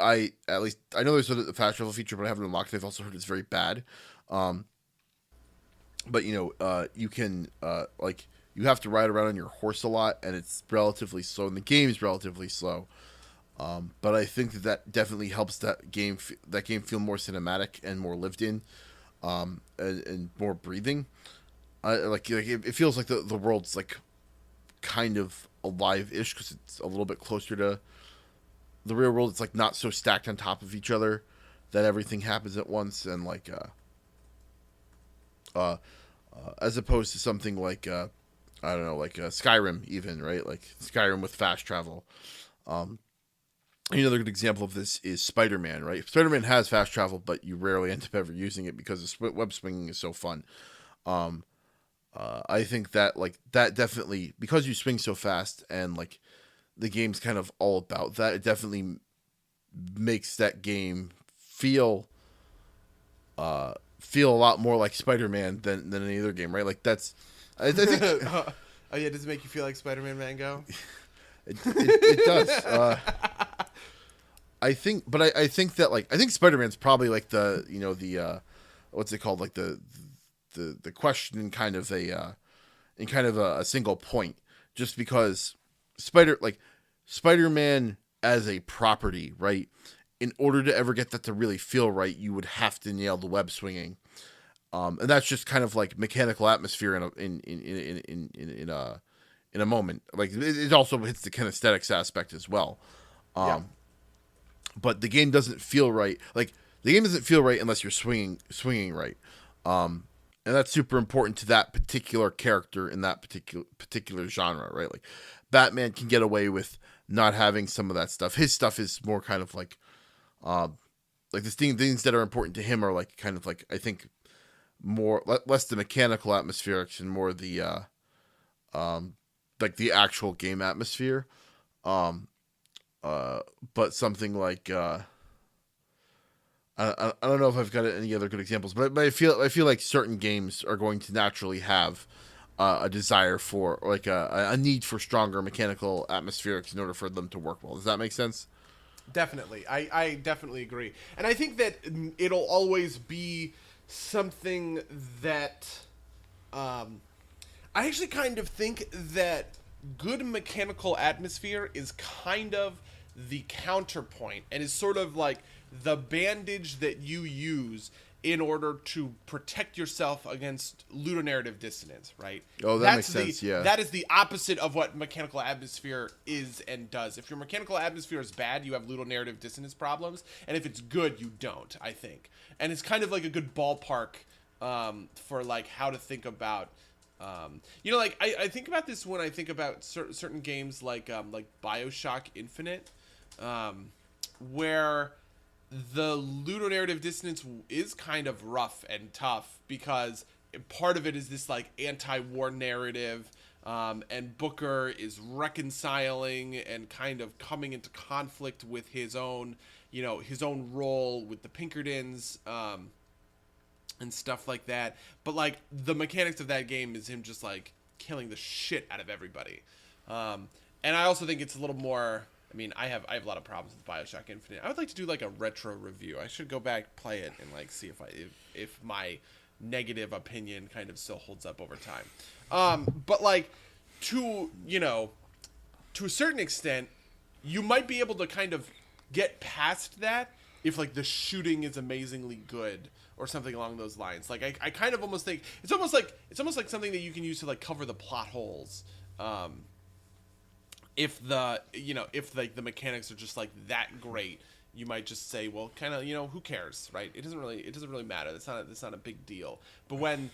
I know there's a fast travel feature, but I haven't unlocked it. I've also heard it's very bad. But you know, you can like you have to ride around on your horse a lot, and it's relatively slow, and the game is relatively slow. But I think that definitely helps that game feel more cinematic and more lived in. and more breathing. It feels like the world's like kind of alive-ish because it's a little bit closer to the real world. It's like not so stacked on top of each other that everything happens at once, and like as opposed to something like I don't know, like Skyrim, even, right? Like Skyrim with fast travel. Another good example of this is Spider-Man, right? Spider-Man has fast travel, but you rarely end up ever using it because the web swinging is so fun. I think that like that definitely, because you swing so fast and like the game's kind of all about that, it definitely makes that game feel feel a lot more like Spider-Man than any other game, right? Like that's I think Oh yeah, does it make you feel like Spider-Man Mango? it does. I think that like I think Spider-Man's probably like the what's it called, like the question in kind of a single point, just because Spider-Man as a property, right? In order to ever get that to really feel right, you would have to nail the web swinging, and that's just kind of like mechanical atmosphere in a moment. Like it also hits the kinesthetics aspect as well. Yeah. But the game doesn't feel right. Like the game doesn't feel right unless you're swinging right. And that's super important to that particular character in that particular genre, right? Like Batman can get away with not having some of that stuff. His stuff is more kind of like the things that are important to him are like kind of like, I think, more less the mechanical atmospherics and more the like the actual game atmosphere. But something like I don't know if I've got any other good examples, but I feel like certain games are going to naturally have a desire for, or like a need for stronger mechanical atmospherics in order for them to work well. Does that make sense? Definitely. I definitely agree. And I think that it'll always be something that I actually kind of think that good mechanical atmosphere is kind of the counterpoint and is sort of like the bandage that you use in order to protect yourself against ludonarrative dissonance, right? Oh, that makes sense, yeah. That is the opposite of what mechanical atmosphere is and does. If your mechanical atmosphere is bad, you have ludonarrative dissonance problems, and if it's good, you don't, I think. And it's kind of like a good ballpark for like how to think about like I think about this when I think about certain games like Bioshock Infinite, where the ludonarrative dissonance is kind of rough and tough because part of it is this like anti-war narrative, and Booker is reconciling and kind of coming into conflict with his own role with the Pinkertons, and stuff like that. But like the mechanics of that game is him just like killing the shit out of everybody. And I also think it's a little more, I mean, I have a lot of problems with Bioshock Infinite. I would like to do like a retro review. I should go back, play it, and like see if my negative opinion kind of still holds up over time. But like to a certain extent, you might be able to kind of get past that if like the shooting is amazingly good or something along those lines. Like I kind of almost think it's almost like something that you can use to like cover the plot holes. If like the mechanics are just like that great, you might just say, well, kind of, who cares, right? It doesn't really matter. That's not a big deal. But when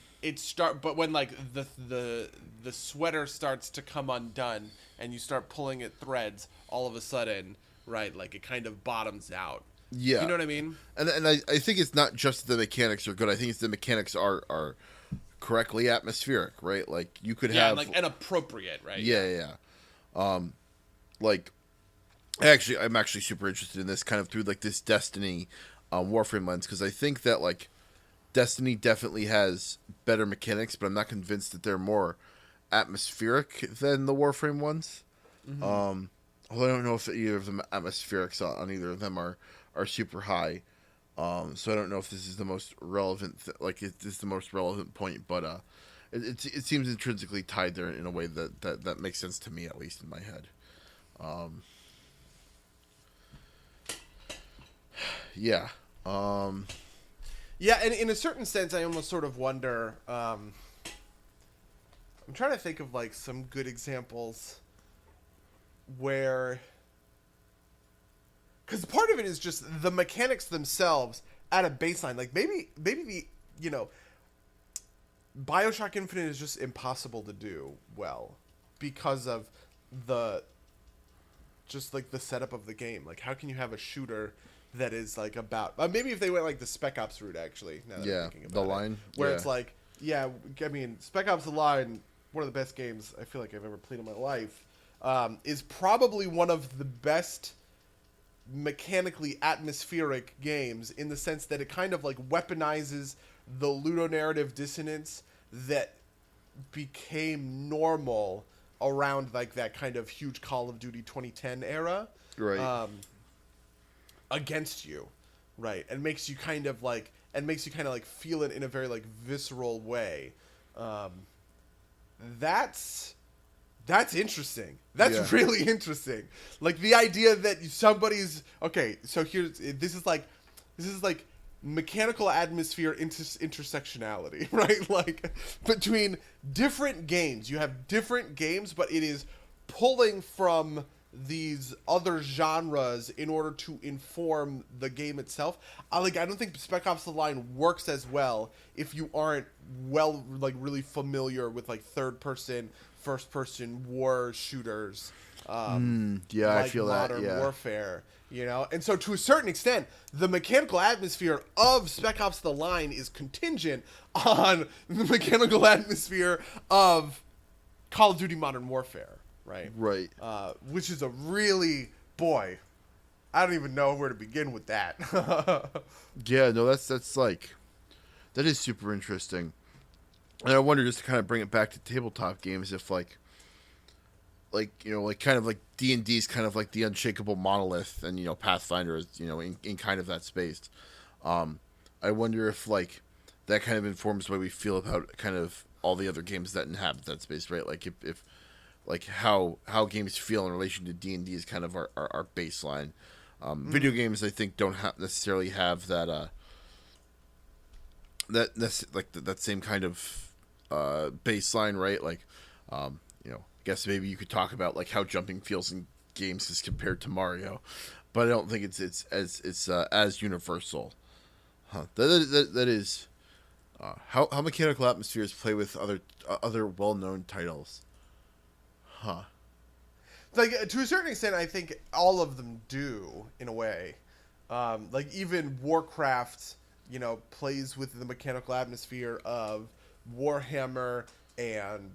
like the sweater starts to come undone and you start pulling at threads, all of a sudden, right, like it kind of bottoms out. Yeah. You know what I mean? And I think it's not just the mechanics are good. I think it's the mechanics are correctly atmospheric, right? Like you could have like and appropriate, right? Yeah. Like I'm actually super interested in this kind of through like this Destiny Warframe lens, because I think that like Destiny definitely has better mechanics, but I'm not convinced that they're more atmospheric than the Warframe ones. Mm-hmm. Although I don't know if either of them atmospherics on either of them are super high. So I don't know if this is the most relevant is the most relevant point, but it seems intrinsically tied there in a way that makes sense to me, at least in my head. Yeah. Yeah, and in a certain sense, I almost sort of wonder. I'm trying to think of like some good examples where, because part of it is just the mechanics themselves at a baseline. Like maybe the Bioshock Infinite is just impossible to do well because of the just like the setup of the game. Like, how can you have a shooter that is like about maybe if they went like the Spec Ops route, actually, now that I'm thinking about the it, line where it's like, I mean, Spec Ops: The Line, one of the best games I feel like I've ever played in my life, is probably one of the best mechanically atmospheric games, in the sense that it kind of like weaponizes the ludonarrative dissonance that became normal around like that kind of huge Call of Duty 2010 era, right. Against you, right, and makes you kind of like feel it in a very like visceral way. That's interesting. That's really interesting. Like the idea that somebody's okay. So this is like mechanical atmosphere intersectionality, right? Like between different games, you have different games, but it is pulling from these other genres in order to inform the game itself. I don't think Spec Ops: The Line works as well if you aren't really familiar with like third person, first person war shooters. I feel that. Modern Warfare, and so to a certain extent, the mechanical atmosphere of Spec Ops: The Line is contingent on the mechanical atmosphere of Call of Duty Modern Warfare. Right. Which is a really, I don't even know where to begin with that. Yeah, no, that's like, that is super interesting. And I wonder, just to kind of bring it back to tabletop games, if like kind of like D&D is kind of like the unshakable monolith, and Pathfinder is in kind of that space. I wonder if like that kind of informs the way we feel about kind of all the other games that inhabit that space, right? Like if like how games feel in relation to D&D is kind of our baseline. Video games, I think, don't necessarily have that that same kind of baseline, right? Like, I guess maybe you could talk about like how jumping feels in games as compared to Mario, but I don't think it's as universal. That is how mechanical atmospheres play with other well-known titles. Like to a certain extent, I think all of them do in a way. Like even Warcraft, plays with the mechanical atmosphere of Warhammer and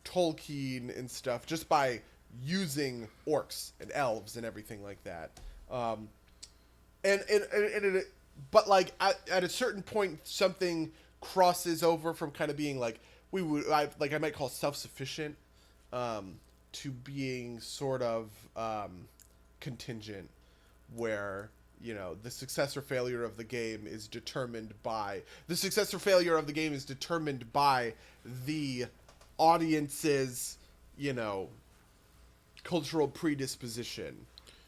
Tolkien and stuff, just by using orcs and elves and everything like that. But like at a certain point, something crosses over from kind of being like I might call self-sufficient, to being sort of contingent, where the success or failure of the game is determined by the audience's cultural predisposition,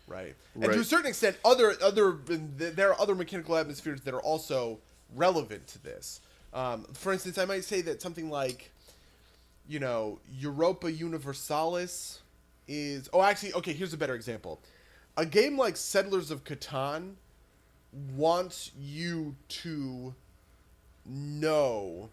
right? And to a certain extent, there are other mechanical atmospheres that are also relevant to this. For instance, I might say that something like Europa Universalis is... Oh, actually, okay, here's a better example. A game like Settlers of Catan wants you to know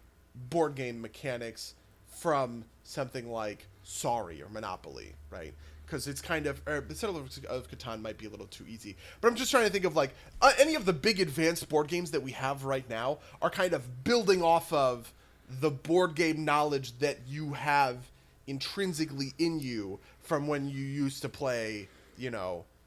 board game mechanics from something like Sorry or Monopoly, right? Because it's kind of... Settlers of Catan might be a little too easy. But I'm just trying to think of, like, any of the big advanced board games that we have right now are kind of building off of the board game knowledge that you have intrinsically in you from when you used to play,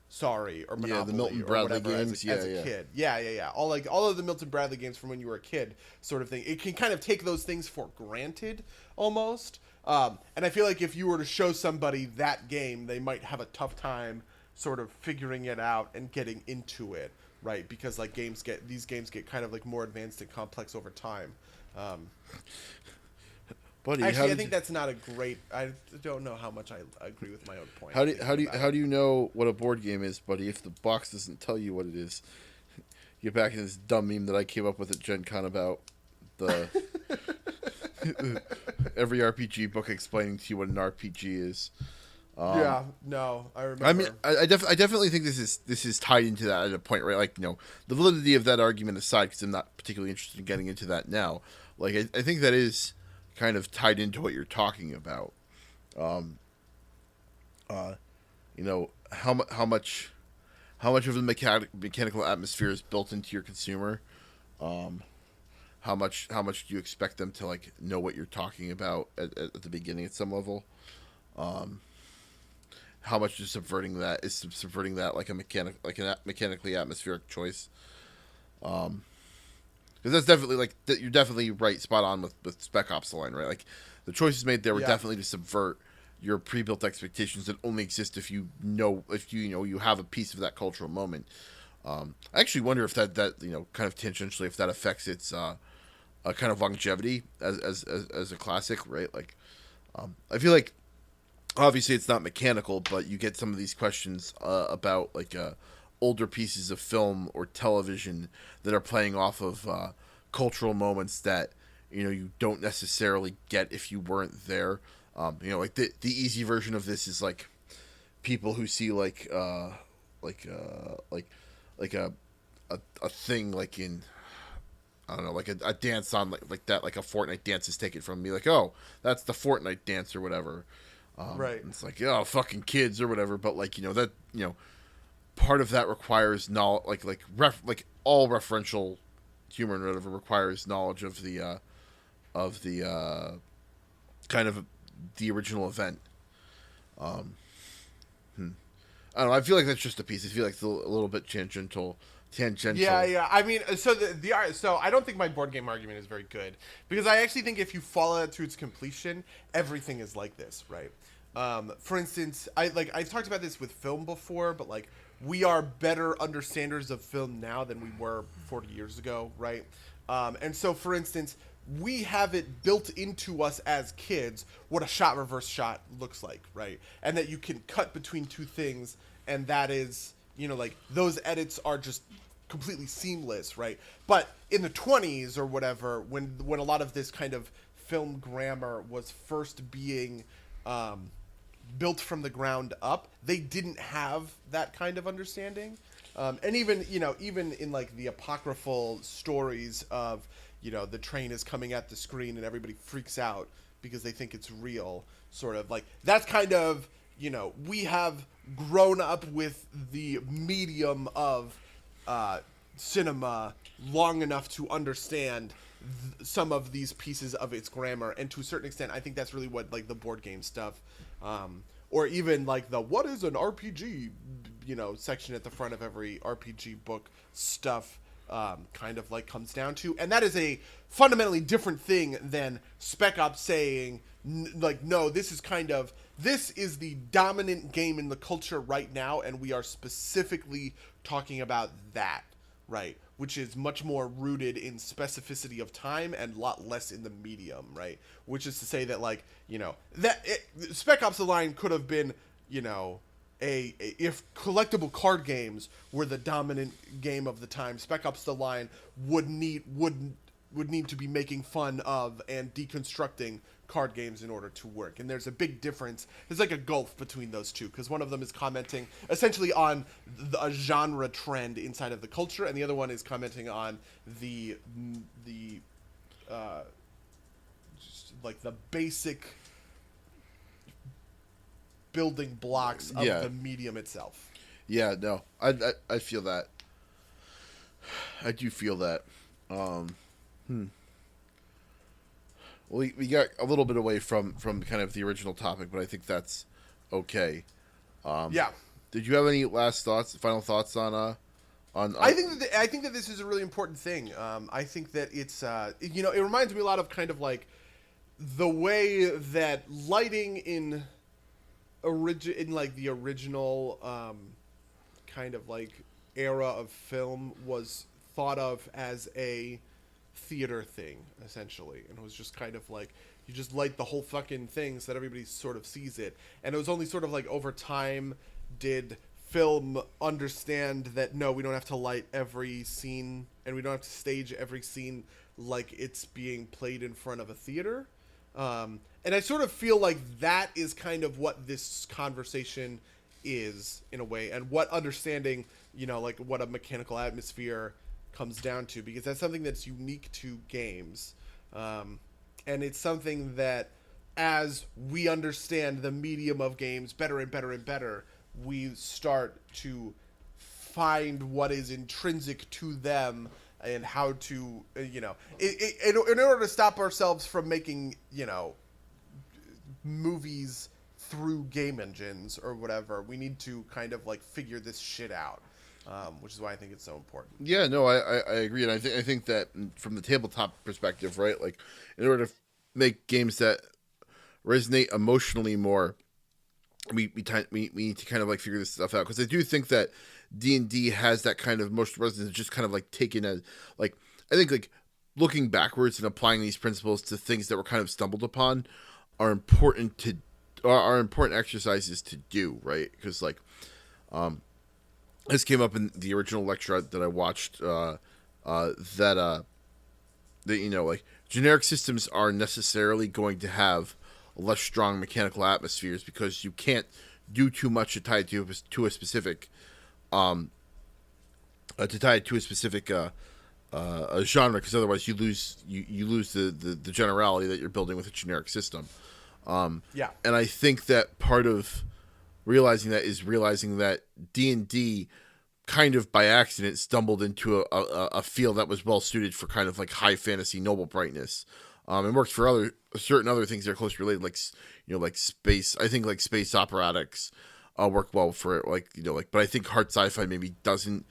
Sorry or Monopoly, the Milton Bradley games, as a kid. Yeah. All of the Milton Bradley games from when you were a kid, sort of thing. It can kind of take those things for granted, almost. And I feel like if you were to show somebody that game, they might have a tough time sort of figuring it out and getting into it, right? Because like these games get kind of like more advanced and complex over time. Buddy, actually, I think that's not a great... I don't know how much I agree with my own point. How do you know what a board game is, buddy? If the box doesn't tell you what it is, get back into this dumb meme that I came up with at Gen Con about the every RPG book explaining to you what an RPG is. Yeah, no, I remember. I mean, I definitely think this is tied into that at a point, right? Like, the validity of that argument aside, because I'm not particularly interested in getting into that now. Like, I think that is kind of tied into what you're talking about. How much of the mechanical atmosphere is built into your consumer? How much do you expect them to like know what you're talking about at the beginning at some level? How much is subverting that like a mechanically atmospheric choice? Because that's definitely like you're definitely right, spot on with Spec Ops the line, right? Like the choices made there were definitely to subvert your pre-built expectations that only exist if you have a piece of that cultural moment. I actually wonder if that kind of tangentially if that affects its kind of longevity as a classic, right? Like I feel like obviously it's not mechanical, but you get some of these questions about like older pieces of film or television that are playing off of cultural moments that you don't necessarily get if you weren't there. Like the easy version of this is like people who see like a thing like in I don't know, like a dance on like that, like a Fortnite dance is taken from me, like, oh, that's the Fortnite dance or whatever. Right. It's like, oh, fucking kids or whatever, but like that part of that requires knowledge, like all referential humor and whatever requires knowledge of the kind of the original event. I don't know. I feel like that's just a piece. I feel like it's a little bit tangential. Yeah. I mean, so so I don't think my board game argument is very good because I actually think if you follow it to its completion, everything is like this, right? For instance, I've talked about this with film before, but like we are better understanders of film now than we were 40 years ago, right? And so, for instance, we have it built into us as kids what a shot reverse shot looks like, right? And that you can cut between two things, and that is, like those edits are just completely seamless, right? But in the 20s or whatever, when a lot of this kind of film grammar was first being built from the ground up, they didn't have that kind of understanding. And even in like the apocryphal stories of the train is coming at the screen and everybody freaks out because they think it's real, sort of like that's kind of we have grown up with the medium of cinema long enough to understand some of these pieces of its grammar, and to a certain extent I think that's really what like the board game stuff or even like the what is an RPG section at the front of every RPG book stuff kind of like comes down to. And that is a fundamentally different thing than Spec Ops saying no, this is the dominant game in the culture right now, and we are specifically talking about that, right? Which is much more rooted in specificity of time and a lot less in the medium, right? Which is to say that like, Spec Ops: The Line could have been, if collectible card games were the dominant game of the time, Spec Ops: The Line would need to be making fun of and deconstructing card games in order to work. And there's a big difference. There's like a gulf between those two, because one of them is commenting essentially on a genre trend inside of the culture, and the other one is commenting on the just like the basic building blocks of the medium itself. Yeah, no, I feel that. I do feel that. We got a little bit away from kind of the original topic, but I think that's okay. Yeah. Did you have any final thoughts on? I think that this is a really important thing. I think that it's it reminds me a lot of kind of like the way that lighting in like the original kind of like era of film was thought of as a theater thing, essentially, and it was just kind of like you just light the whole fucking thing so that everybody sort of sees it. And it was only sort of like over time did film understand that no, we don't have to light every scene and we don't have to stage every scene like it's being played in front of a theater. And I sort of feel like that is kind of what this conversation is in a way, and what understanding, like what a mechanical atmosphere comes down to, because that's something that's unique to games. And it's something that, as we understand the medium of games better and better and better, we start to find what is intrinsic to them and how to, in order to stop ourselves from making, movies through game engines or whatever, we need to kind of like figure this shit out, which is why I think it's so important. Yeah, no, I agree, and I think that from the tabletop perspective, right? Like, in order to make games that resonate emotionally more, we need to kind of like figure this stuff out, because I do think that D&D has that kind of emotional resonance, just kind of like taken as like, I think like looking backwards and applying these principles to things that were kind of stumbled upon are important exercises to do, right? Because like this came up in the original lecture that I watched, that like generic systems are necessarily going to have less strong mechanical atmospheres, because you can't do too much to tie it to a specific a genre, because otherwise you lose the generality that you're building with a generic system. Yeah. And I think that part of realizing that is realizing that D&D kind of by accident stumbled into a field that was well suited for kind of like high fantasy noble brightness. It works for certain other things that are closely related, like like space. I think like space operatics work well for it, but I think hard sci-fi maybe doesn't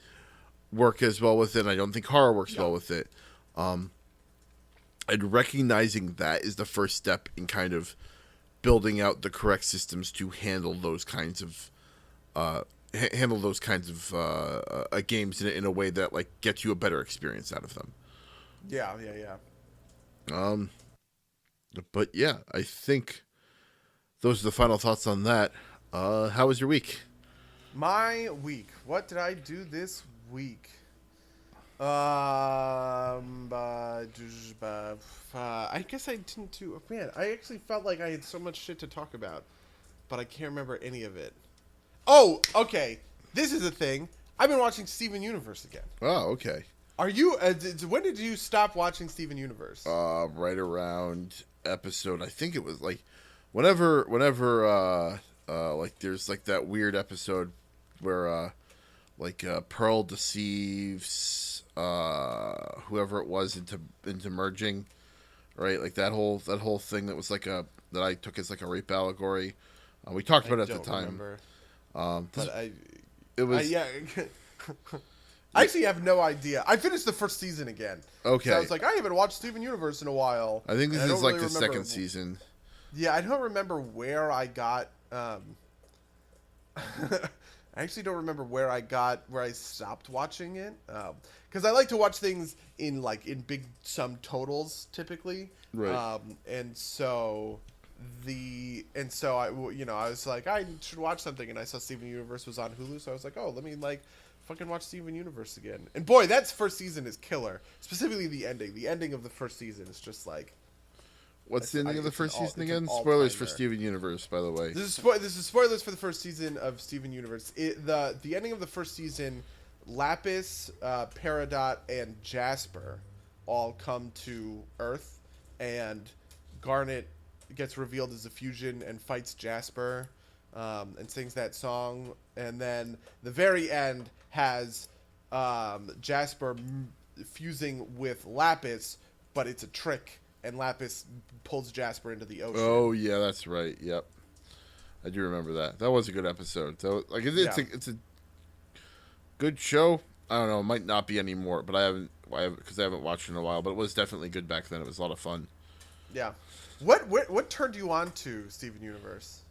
work as well with it. And I don't think horror works well with it. And recognizing that is the first step in kind of building out the correct systems to handle those kinds of games in a way that like gets you a better experience out of them. Yeah. But yeah, I think those are the final thoughts on that. How was your week? My week. What did I do this week? I guess I didn't do. Man, I actually felt like I had so much shit to talk about, but I can't remember any of it. Oh, okay. This is a thing. I've been watching Steven Universe again. Oh, okay. Are you? When did you stop watching Steven Universe? Right around episode. I think it was like, whenever, like there's like that weird episode where, Pearl deceives whoever it was into merging, right? Like that whole thing that was like that I took as like a rape allegory. We talked about it at the time. Remember. It was. Yeah. I actually have no idea. I finished the first season again. Okay. So I was like, I haven't watched Steven Universe in a while. I think this is like the second season. Yeah, I don't remember where I got. I actually don't remember where I stopped watching it. Because I like to watch things in big sum totals typically. Right. And so I was like, I should watch something, and I saw Steven Universe was on Hulu, so I was like, oh, let me fucking watch Steven Universe again. And boy, that first season is killer. Specifically the ending. The ending of the first season is just like. What's the ending of the first season again? Spoilers for Steven Universe, by the way. This is spoilers for the first season of Steven Universe. The ending of the first season, Lapis, Peridot, and Jasper all come to Earth, and Garnet gets revealed as a fusion and fights Jasper, and sings that song. And then the very end has Jasper fusing with Lapis, but it's a trick, and Lapis pulls Jasper into the ocean. Oh yeah, that's right. Yep, I do remember that. That was a good episode. So it's a good show. I don't know, it might not be anymore, but I haven't watched it in a while. But it was definitely good back then. It was a lot of fun. Yeah. What turned you on to Steven Universe?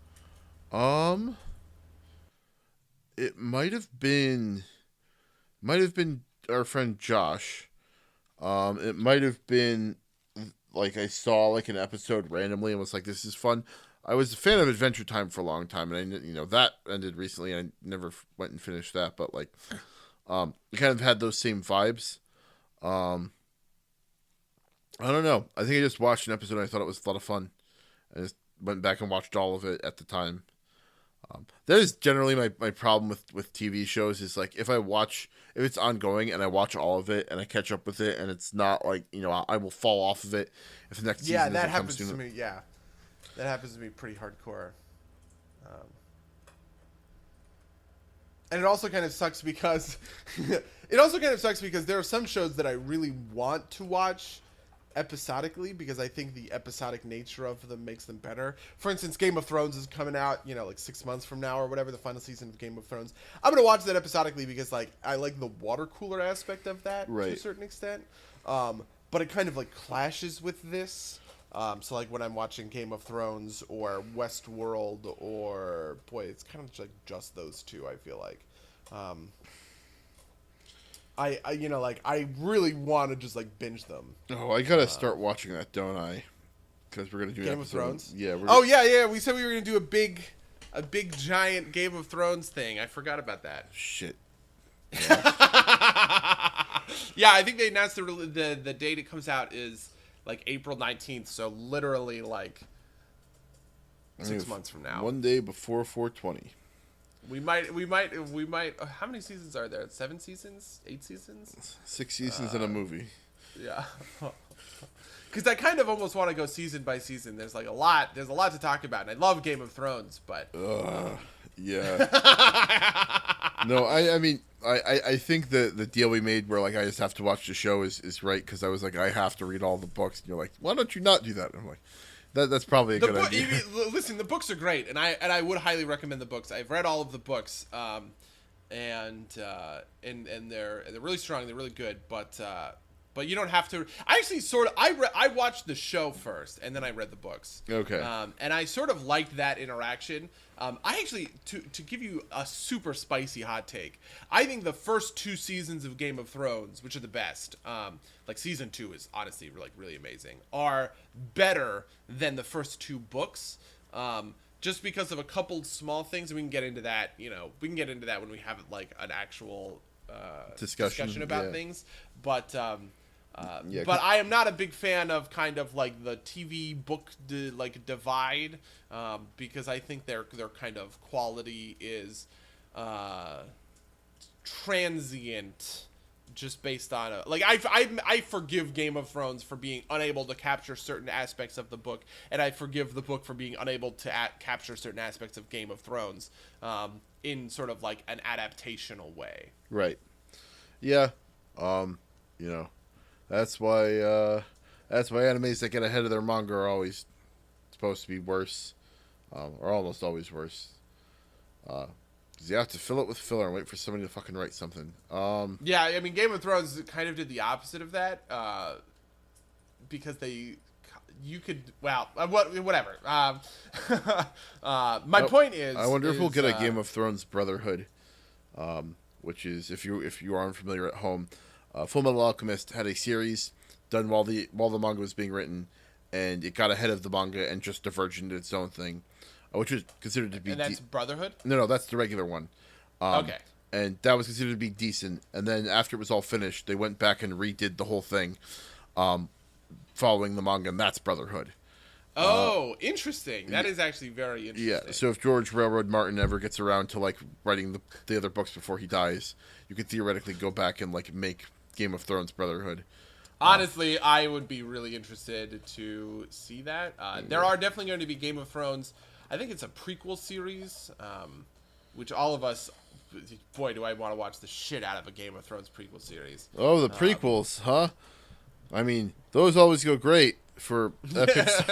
It might have been our friend Josh. It might have been like I saw like an episode randomly and was like, this is fun. I was a fan of Adventure Time for a long time, and that ended recently. And I never went and finished that, but like, it kind of had those same vibes. Um, I don't know. I think I just watched an episode and I thought it was a lot of fun. I just went back and watched all of it at the time. That is generally my problem with TV shows is like if it's ongoing and I watch all of it and I catch up with it and it's not like, I will fall off of it if the next season that doesn't come happens soon. to me. Yeah, that happens to me pretty hardcore. And it also kind of sucks because there are some shows that I really want to watch episodically because I think the episodic nature of them makes them better. For instance, Game of Thrones is coming out, like 6 months from now or whatever, the final season of Game of Thrones. I'm going to watch that episodically because like I like the water cooler aspect of that to a certain extent. But it kind of like clashes with this. So like when I'm watching Game of Thrones or Westworld or it's kind of like just those two, I feel like. I really want to just like binge them. Oh, I gotta start watching that, don't I? Because we're gonna do Game of Thrones. Yeah. Yeah. We said we were gonna do a big giant Game of Thrones thing. I forgot about that. Shit. Yeah, I think they announced the date it comes out is like April 19th. So literally like 6 months from now. One day before 420. We might. How many seasons are there? 7 seasons? 8 seasons? 6 seasons in a movie. Yeah. Because I kind of almost want to go season by season. There's a lot to talk about, and I love Game of Thrones, but yeah. No, I mean, I think the deal we made where like I just have to watch the show is right because I was like I have to read all the books, and you're like, why don't you not do that? And I'm like, that's probably a good idea. Listen, the books are great, and I would highly recommend the books. I've read all of the books, and they're really strong. They're really good, but you don't have to. I actually I watched the show first, and then I read the books. Okay. And I sort of liked that interaction. I actually, to give you a super spicy hot take, I think the first 2 seasons of Game of Thrones, which are the best, like season 2 is honestly really amazing, are better than the first 2 books. Just because of a couple small things, and we can get into that. We can get into that when we have like an actual discussion about things. But but I am not a big fan of kind of like the TV book divide, because I think their kind of quality is transient, just based on I forgive Game of Thrones for being unable to capture certain aspects of the book, and I forgive the book for being unable to capture certain aspects of Game of Thrones, in sort of like an adaptational way. Right. Yeah. That's why animes that get ahead of their manga are always supposed to be worse, or almost always worse. Because you have to fill it with filler and wait for somebody to fucking write something. Yeah, I mean, Game of Thrones kind of did the opposite of that, because whatever. My point is, I wonder if we'll get a Game of Thrones Brotherhood, which is if you are unfamiliar at home. Full Metal Alchemist had a series done while the manga was being written, and it got ahead of the manga and just diverged into its own thing, which was considered to be. And that's Brotherhood? No, that's the regular one. Okay. And that was considered to be decent. And then after it was all finished, they went back and redid the whole thing, following the manga, and that's Brotherhood. Oh, interesting. That is actually very interesting. Yeah, so if George Railroad Martin ever gets around to like writing the other books before he dies, you could theoretically go back and like make Game of Thrones Brotherhood. Honestly, I would be really interested to see that. There are definitely going to be Game of Thrones. I think it's a prequel series, which all of us, boy, do I want to watch the shit out of a Game of Thrones prequel series. Oh, the prequels, huh? I mean, those always go great for epics.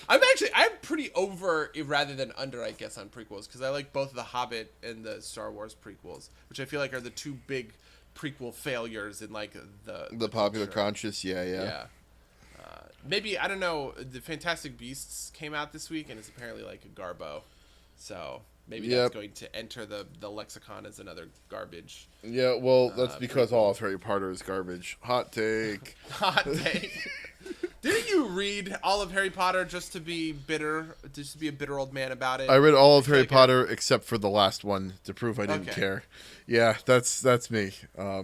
I'm pretty over rather than under, I guess, on prequels, because I like both the Hobbit and the Star Wars prequels, which I feel like are the 2 big prequel failures in like the popular conscious. Yeah. Maybe, I don't know, the Fantastic Beasts came out this week and it's apparently like a garbo, so maybe that's going to enter the lexicon as another garbage. Yeah, well, that's because all of Harry Potter is garbage. Hot take. Hot take. Didn't you read all of Harry Potter just to be bitter, just to be a bitter old man about it? I read all of Harry Potter except for the last one to prove I didn't care. Yeah, that's me. I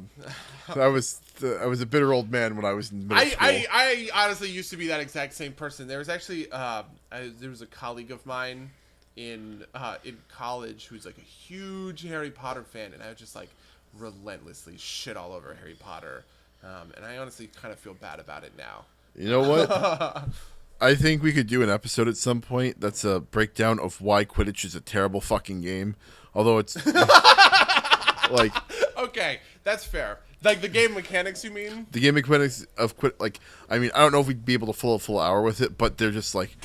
was a bitter old man when I was in middle school. I honestly used to be that exact same person. There was actually there was a colleague of mine in college who's like a huge Harry Potter fan, and I would just like relentlessly shit all over Harry Potter. And I honestly kind of feel bad about it now. You know what? I think we could do an episode at some point that's a breakdown of why Quidditch is a terrible fucking game. Although it's like, okay, that's fair. Like the game mechanics, you mean? The game mechanics of Quidditch. Like, I mean, I don't know if we'd be able to fill a full hour with it, but they're just like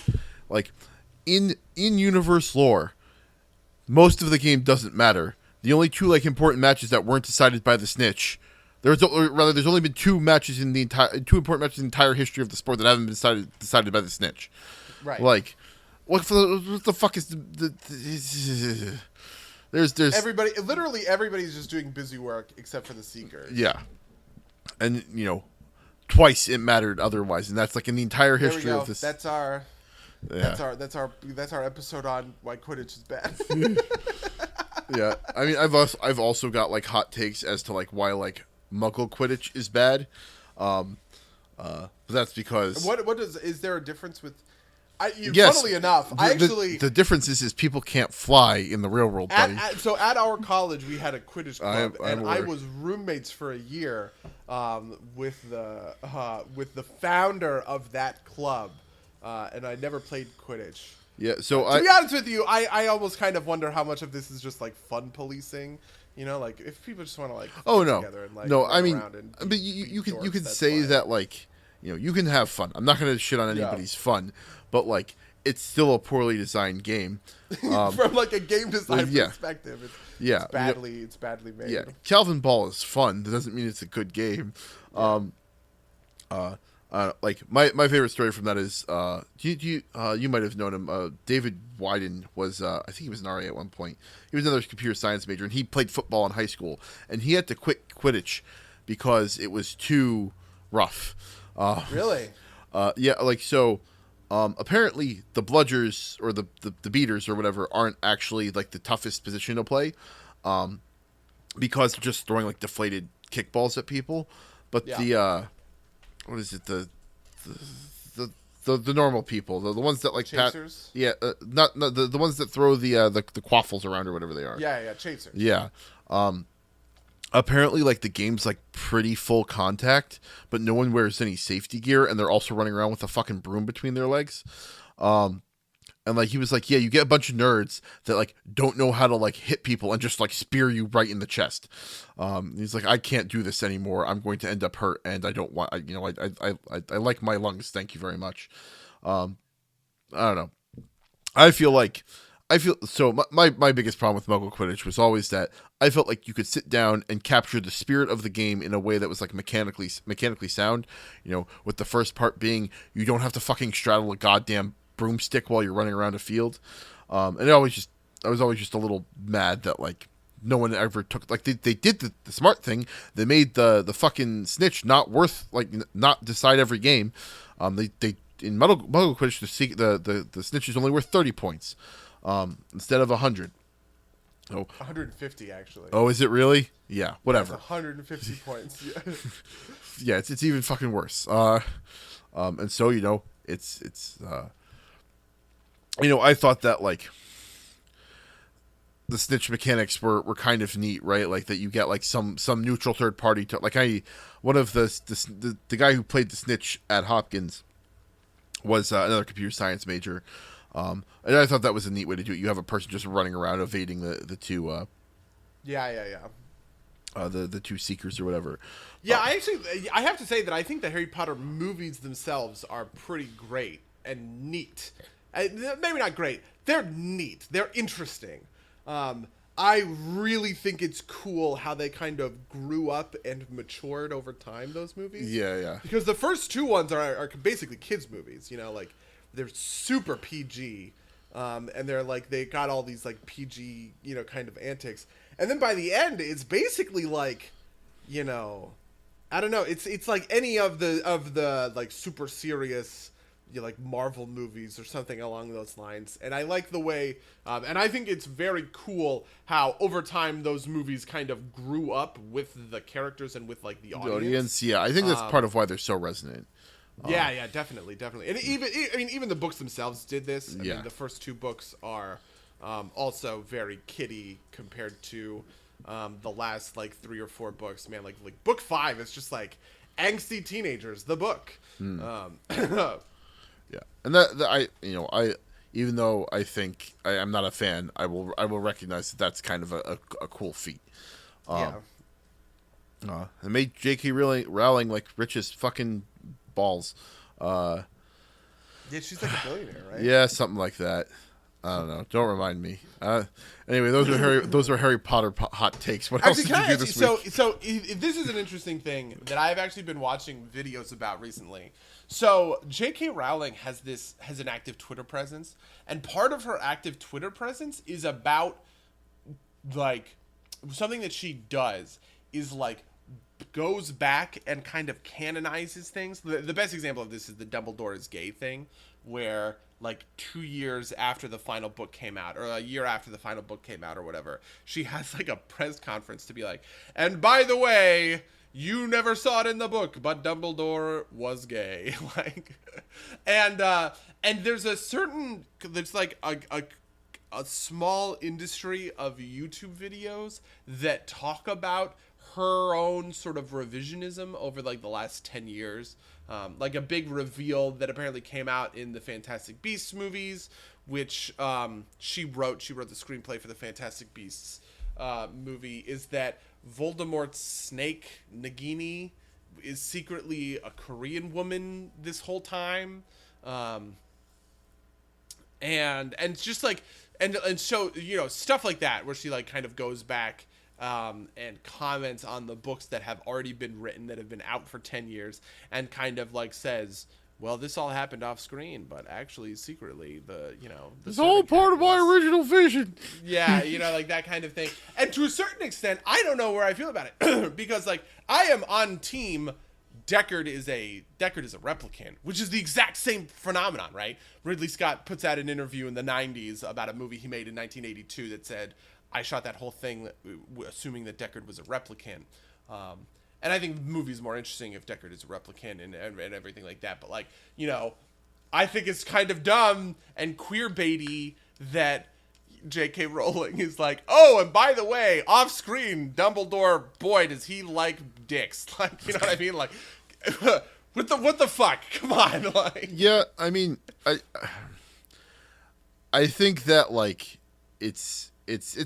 in universe lore, most of the game doesn't matter. The only two like important matches that weren't decided by the snitch. There's only been two important matches in the entire history of the sport that haven't been decided by the snitch. Right. Like, what the fuck is there's everybody, literally everybody's just doing busy work except for the Seekers. Yeah. And twice it mattered otherwise, and that's like in the entire history of this. That's our episode on why Quidditch is bad. Yeah. I mean, I've also got like hot takes as to like why like Muggle Quidditch is bad. But that's because is there a difference with yes, funnily enough, the difference is people can't fly in the real world, buddy. So at our college we had a Quidditch club, and I was roommates for a year with the founder of that club, and I never played Quidditch. Yeah, so to be honest with you, I almost kind of wonder how much of this is just like fun policing. Like if people just want to like together and like no, I mean, and but you could say that like you can have fun. I'm not gonna shit on anybody's fun, but like it's still a poorly designed game from like a game design perspective. It's badly made. Yeah, Calvin Ball is fun. That doesn't mean it's a good game. Like my favorite story from that is you might have known him. David Wyden was I think he was an RA at one point. He was another computer science major, and he played football in high school, and he had to quit Quidditch because it was too rough. Really? Yeah. Like so. Apparently the bludgers or the beaters or whatever aren't actually like the toughest position to play, because they're just throwing like deflated kickballs at people. But what is it? The normal people, the ones that like chasers. Not the ones that throw the quaffles around or whatever they are. Yeah, chasers. Yeah. Apparently, like the game's like pretty full contact, but no one wears any safety gear, and they're also running around with a fucking broom between their legs. And like he was like, yeah, you get a bunch of nerds that like don't know how to like hit people and just like spear you right in the chest. He's like, I can't do this anymore. I'm going to end up hurt, and I don't want. I like my lungs. Thank you very much. I don't know. I feel so. My biggest problem with Muggle Quidditch was always that I felt like you could sit down and capture the spirit of the game in a way that was like mechanically sound. With the first part being you don't have to fucking straddle a goddamn broomstick while you're running around a field. And I was always just a little mad that like no one ever took like they did the smart thing. They made the fucking snitch not decide every game. They in Muggle Quidditch the snitch is only worth 30 points. Instead of 100. Oh, 150 actually. Oh, is it really? Yeah, whatever. 150 points. Yeah. Yeah, it's even fucking worse. And so it's I thought that like the snitch mechanics were kind of neat, right? Like that you get like some neutral third party to like one of the guy who played the snitch at Hopkins was another computer science major. And I thought that was a neat way to do it. You have a person just running around evading the two the two seekers or whatever. Yeah, I have to say that I think the Harry Potter movies themselves are pretty great and neat. Maybe not great. They're neat. They're interesting. I really think it's cool how they kind of grew up and matured over time, those movies. Yeah. Because the first two ones are basically kids movies, like they're super PG, and they're like they got all these like PG kind of antics, and then by the end it's basically like I don't know, it's like any of the like super serious like Marvel movies or something along those lines. And I like the way, and I think it's very cool how over time those movies kind of grew up with the characters and with like the audience. Yeah, I think that's part of why they're so resonant. Yeah, definitely. And even the books themselves did this. I mean, the first 2 books are also very kiddie compared to the last like 3 or 4 books. Man, like book 5 is just like angsty teenagers. The book. Yeah, and that I even though I think I'm not a fan, I will recognize that that's kind of a cool feat. It made J.K. Rowling like rich as fucking balls. Yeah, she's like a billionaire, right? Yeah, something like that. I don't know. Don't remind me. Anyway, those were Harry Potter hot takes. What else did you do this week? So this is an interesting thing that I've actually been watching videos about recently. So J.K. Rowling has an active Twitter presence, and part of her active Twitter presence is about like something that she does is like goes back and kind of canonizes things. The best example of this is the Dumbledore is gay thing, where like 2 years after the final book came out, or a year after the final book came out, or whatever, she has like a press conference to be like, and by the way, you never saw it in the book, but Dumbledore was gay. Like, and there's like a small industry of YouTube videos that talk about her own sort of revisionism over like the last 10 years. Like a big reveal that apparently came out in the Fantastic Beasts movies, which she wrote the screenplay for the Fantastic Beasts movie, is that Voldemort's snake, Nagini, is secretly a Korean woman this whole time. And just like, and so, stuff like that, where she like kind of goes back and comments on the books that have already been written, that have been out for 10 years, and kind of like says, well, this all happened off screen, but actually secretly it's all part of my original vision. Yeah, like that kind of thing. And to a certain extent, I don't know where I feel about it because like I am on team Deckard is a replicant, which is the exact same phenomenon, right? Ridley Scott puts out an interview in the 90s about a movie he made in 1982 that said, I shot that whole thing assuming that Deckard was a replicant. And I think the movie's more interesting if Deckard is a replicant and everything like that. But, like, I think it's kind of dumb and queer-baity that J.K. Rowling is like, oh, and by the way, off-screen, Dumbledore, boy, does he like dicks. Like, you know what I mean? Like, what the fuck? Come on. Like. Yeah, I mean, I think that, like, it's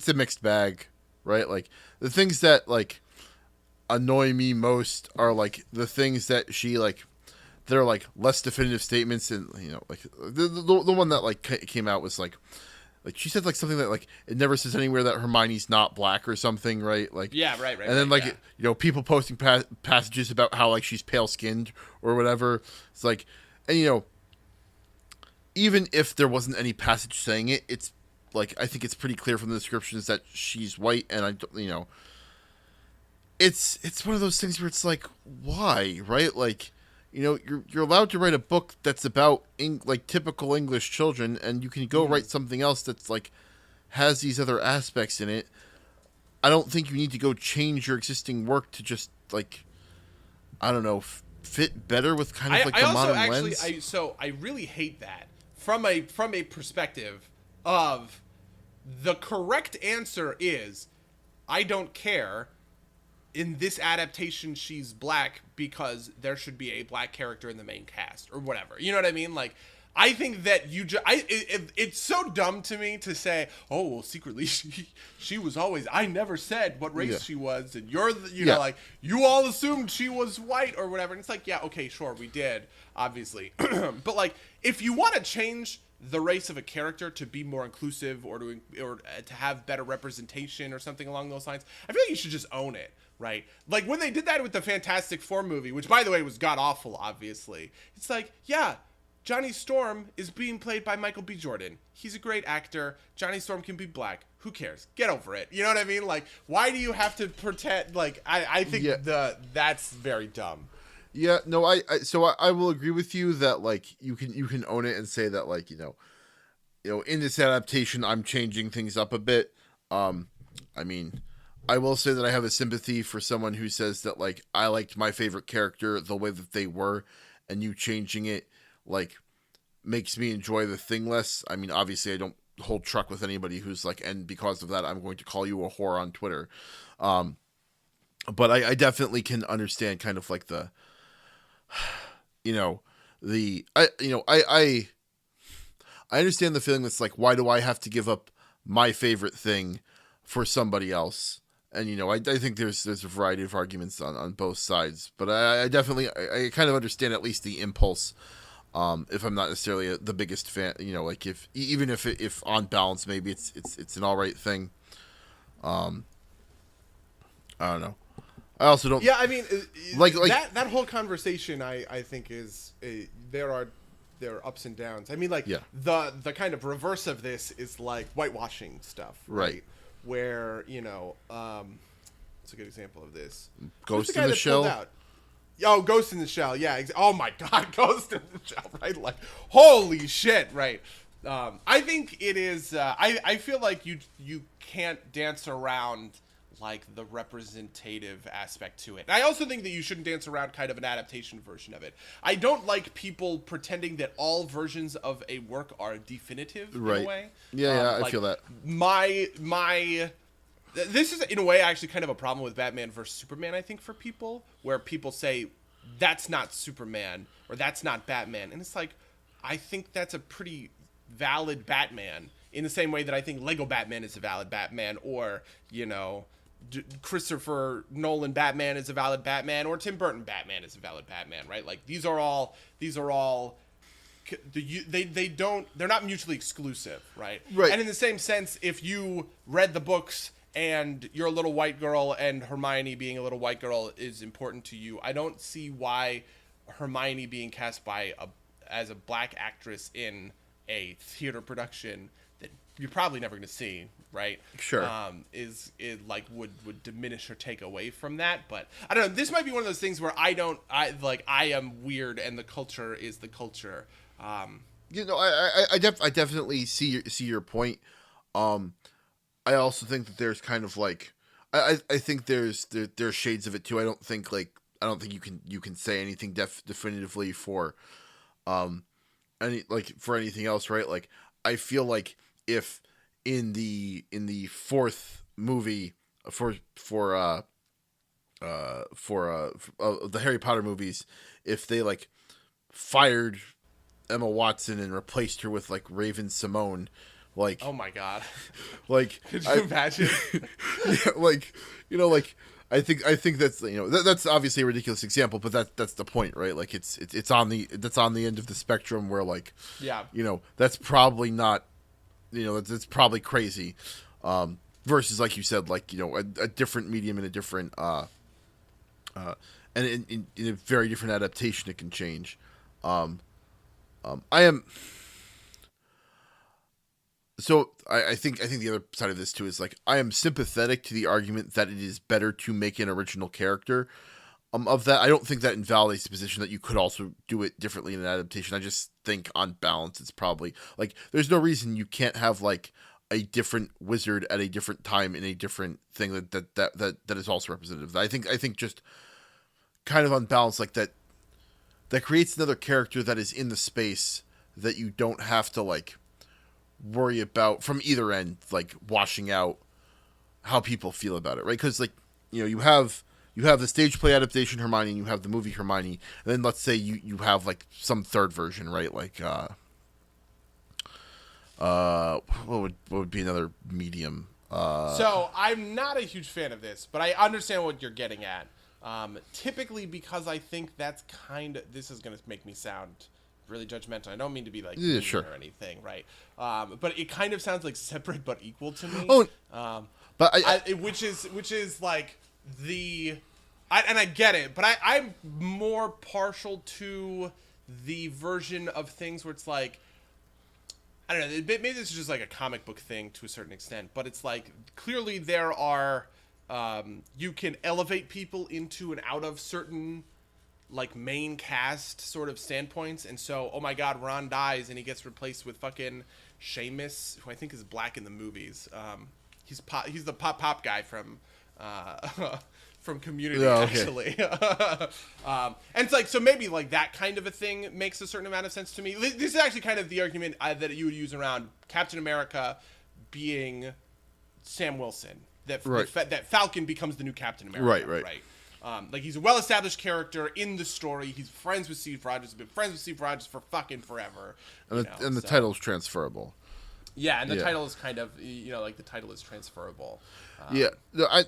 a mixed bag, right? Like the things that like annoy me most are like the things that she like they're like less definitive statements, and like the one that like came out was like she said like something that like it never says anywhere that Hermione's not black or something, right? Like yeah, right. And then like people posting passages about how like she's pale skinned or whatever. It's like, and even if there wasn't any passage saying it, it's like, I think it's pretty clear from the descriptions that she's white, and it's one of those things where it's like, why, right? Like, you're allowed to write a book that's about like typical English children, and you can go write something else that's like has these other aspects in it. I don't think you need to go change your existing work to just like, I don't know, fit better with kind of like the modern lens. So I really hate that from a perspective of. The correct answer is, I don't care. In this adaptation, she's black because there should be a black character in the main cast or whatever. You know what I mean? Like, I think that it's so dumb to me to say, oh, well, secretly she was always. I never said what race she was, and you're like you all assumed she was white or whatever. And it's like, yeah, okay, sure, we did, obviously, but like if you want to change the race of a character to be more inclusive or to have better representation or something along those lines, I feel like you should just own it, right? Like when they did that with the Fantastic Four movie, which by the way was god awful, obviously. It's like, yeah, Johnny Storm is being played by Michael B. Jordan. He's a great actor. Johnny Storm can be black. Who cares? Get over it. You know what I mean? Like, why do you have to pretend? Like, I think that's very dumb. Yeah, no, I will agree with you that like you can own it and say that like in this adaptation I'm changing things up a bit. Um, I mean, I will say that I have a sympathy for someone who says that like I liked my favorite character the way that they were, and you changing it like makes me enjoy the thing less. I mean, obviously I don't hold truck with anybody who's like, and because of that I'm going to call you a whore on Twitter. Um, but I definitely can understand kind of like the you know the I understand the feeling that's like, why do I have to give up my favorite thing for somebody else? And I think there's a variety of arguments on both sides, but I definitely I kind of understand at least the impulse. If I'm not necessarily the biggest fan, like if even if on balance maybe it's an all right thing. Um, I don't know. I also don't. Yeah, I mean, like that whole conversation, I think there are ups and downs. I mean, like yeah, the kind of reverse of this is like whitewashing stuff, right? Where it's a good example of this. Ghost in the Shell. Oh, Ghost in the Shell. Yeah. Oh my God, Ghost in the Shell. Right? Like, holy shit. Right. I think it is. I feel like you can't dance around like the representative aspect to it. And I also think that you shouldn't dance around kind of an adaptation version of it. I don't like people pretending that all versions of a work are definitive in a way. Yeah, I feel that. This is in a way actually kind of a problem with Batman versus Superman, I think, for people, where people say that's not Superman or that's not Batman. And it's like, I think that's a pretty valid Batman in the same way that I think Lego Batman is a valid Batman, or, Christopher Nolan Batman is a valid Batman, or Tim Burton Batman is a valid Batman, right? Like they're not mutually exclusive, right? Right. And in the same sense, if you read the books and you're a little white girl and Hermione being a little white girl is important to you, I don't see why Hermione being cast as a black actress in a theater production that you're probably never going to see, right? Sure. Is it like would diminish or take away from that? But I don't know. This might be one of those things where I am weird and the culture is the culture. I definitely see your point. I also think that there's kind of like I think there's shades of it too. I don't think you can say anything definitively for for anything else, right? Like I feel like if in the fourth movie for the Harry Potter movies, if they like fired Emma Watson and replaced her with like Raven Simone, like, oh my God, like could you imagine? Yeah, like I think that's that's obviously a ridiculous example, but that's the point, right? Like it's on the end of the spectrum where like, yeah, that's probably not, that's probably crazy, versus like you said, like a different medium and a different and in a very different adaptation it can change. I think the other side of this too is like I am sympathetic to the argument that it is better to make an original character. Of that, I don't think that invalidates the position that you could also do it differently in an adaptation. I just think on balance, it's probably like there's no reason you can't have like a different wizard at a different time in a different thing that is also representative. I think just kind of on balance like that creates another character that is in the space that you don't have to like worry about from either end, like washing out how people feel about it, right? Because like you have the stage play adaptation Hermione, and you have the movie Hermione, and then let's say you have like some third version, right? Like what would be another medium? So I'm not a huge fan of this, but I understand what you're getting at. Typically because I think that's this is going to make me sound really judgmental. I don't mean to be like mean sure. or anything, right? But it kind of sounds like separate but equal to me. Oh, but which is like and I get it, but I'm more partial to the version of things where it's like, I don't know, maybe this is just like a comic book thing to a certain extent, but it's like clearly there are you can elevate people into and out of certain like main cast sort of standpoints, and so oh my god, Ron dies and he gets replaced with fucking Seamus, who I think is black in the movies. He's the pop guy from from Community, actually. And it's like, so maybe like that kind of a thing makes a certain amount of sense to me. This is actually kind of the argument that you would use around Captain America being Sam Wilson, that Falcon becomes the new Captain America. Right. Like, he's a well-established character in the story. He's friends with Steve Rogers. He's been friends with Steve Rogers for fucking forever. And the title's transferable. Yeah, and the title is kind of, like the title is transferable. No, I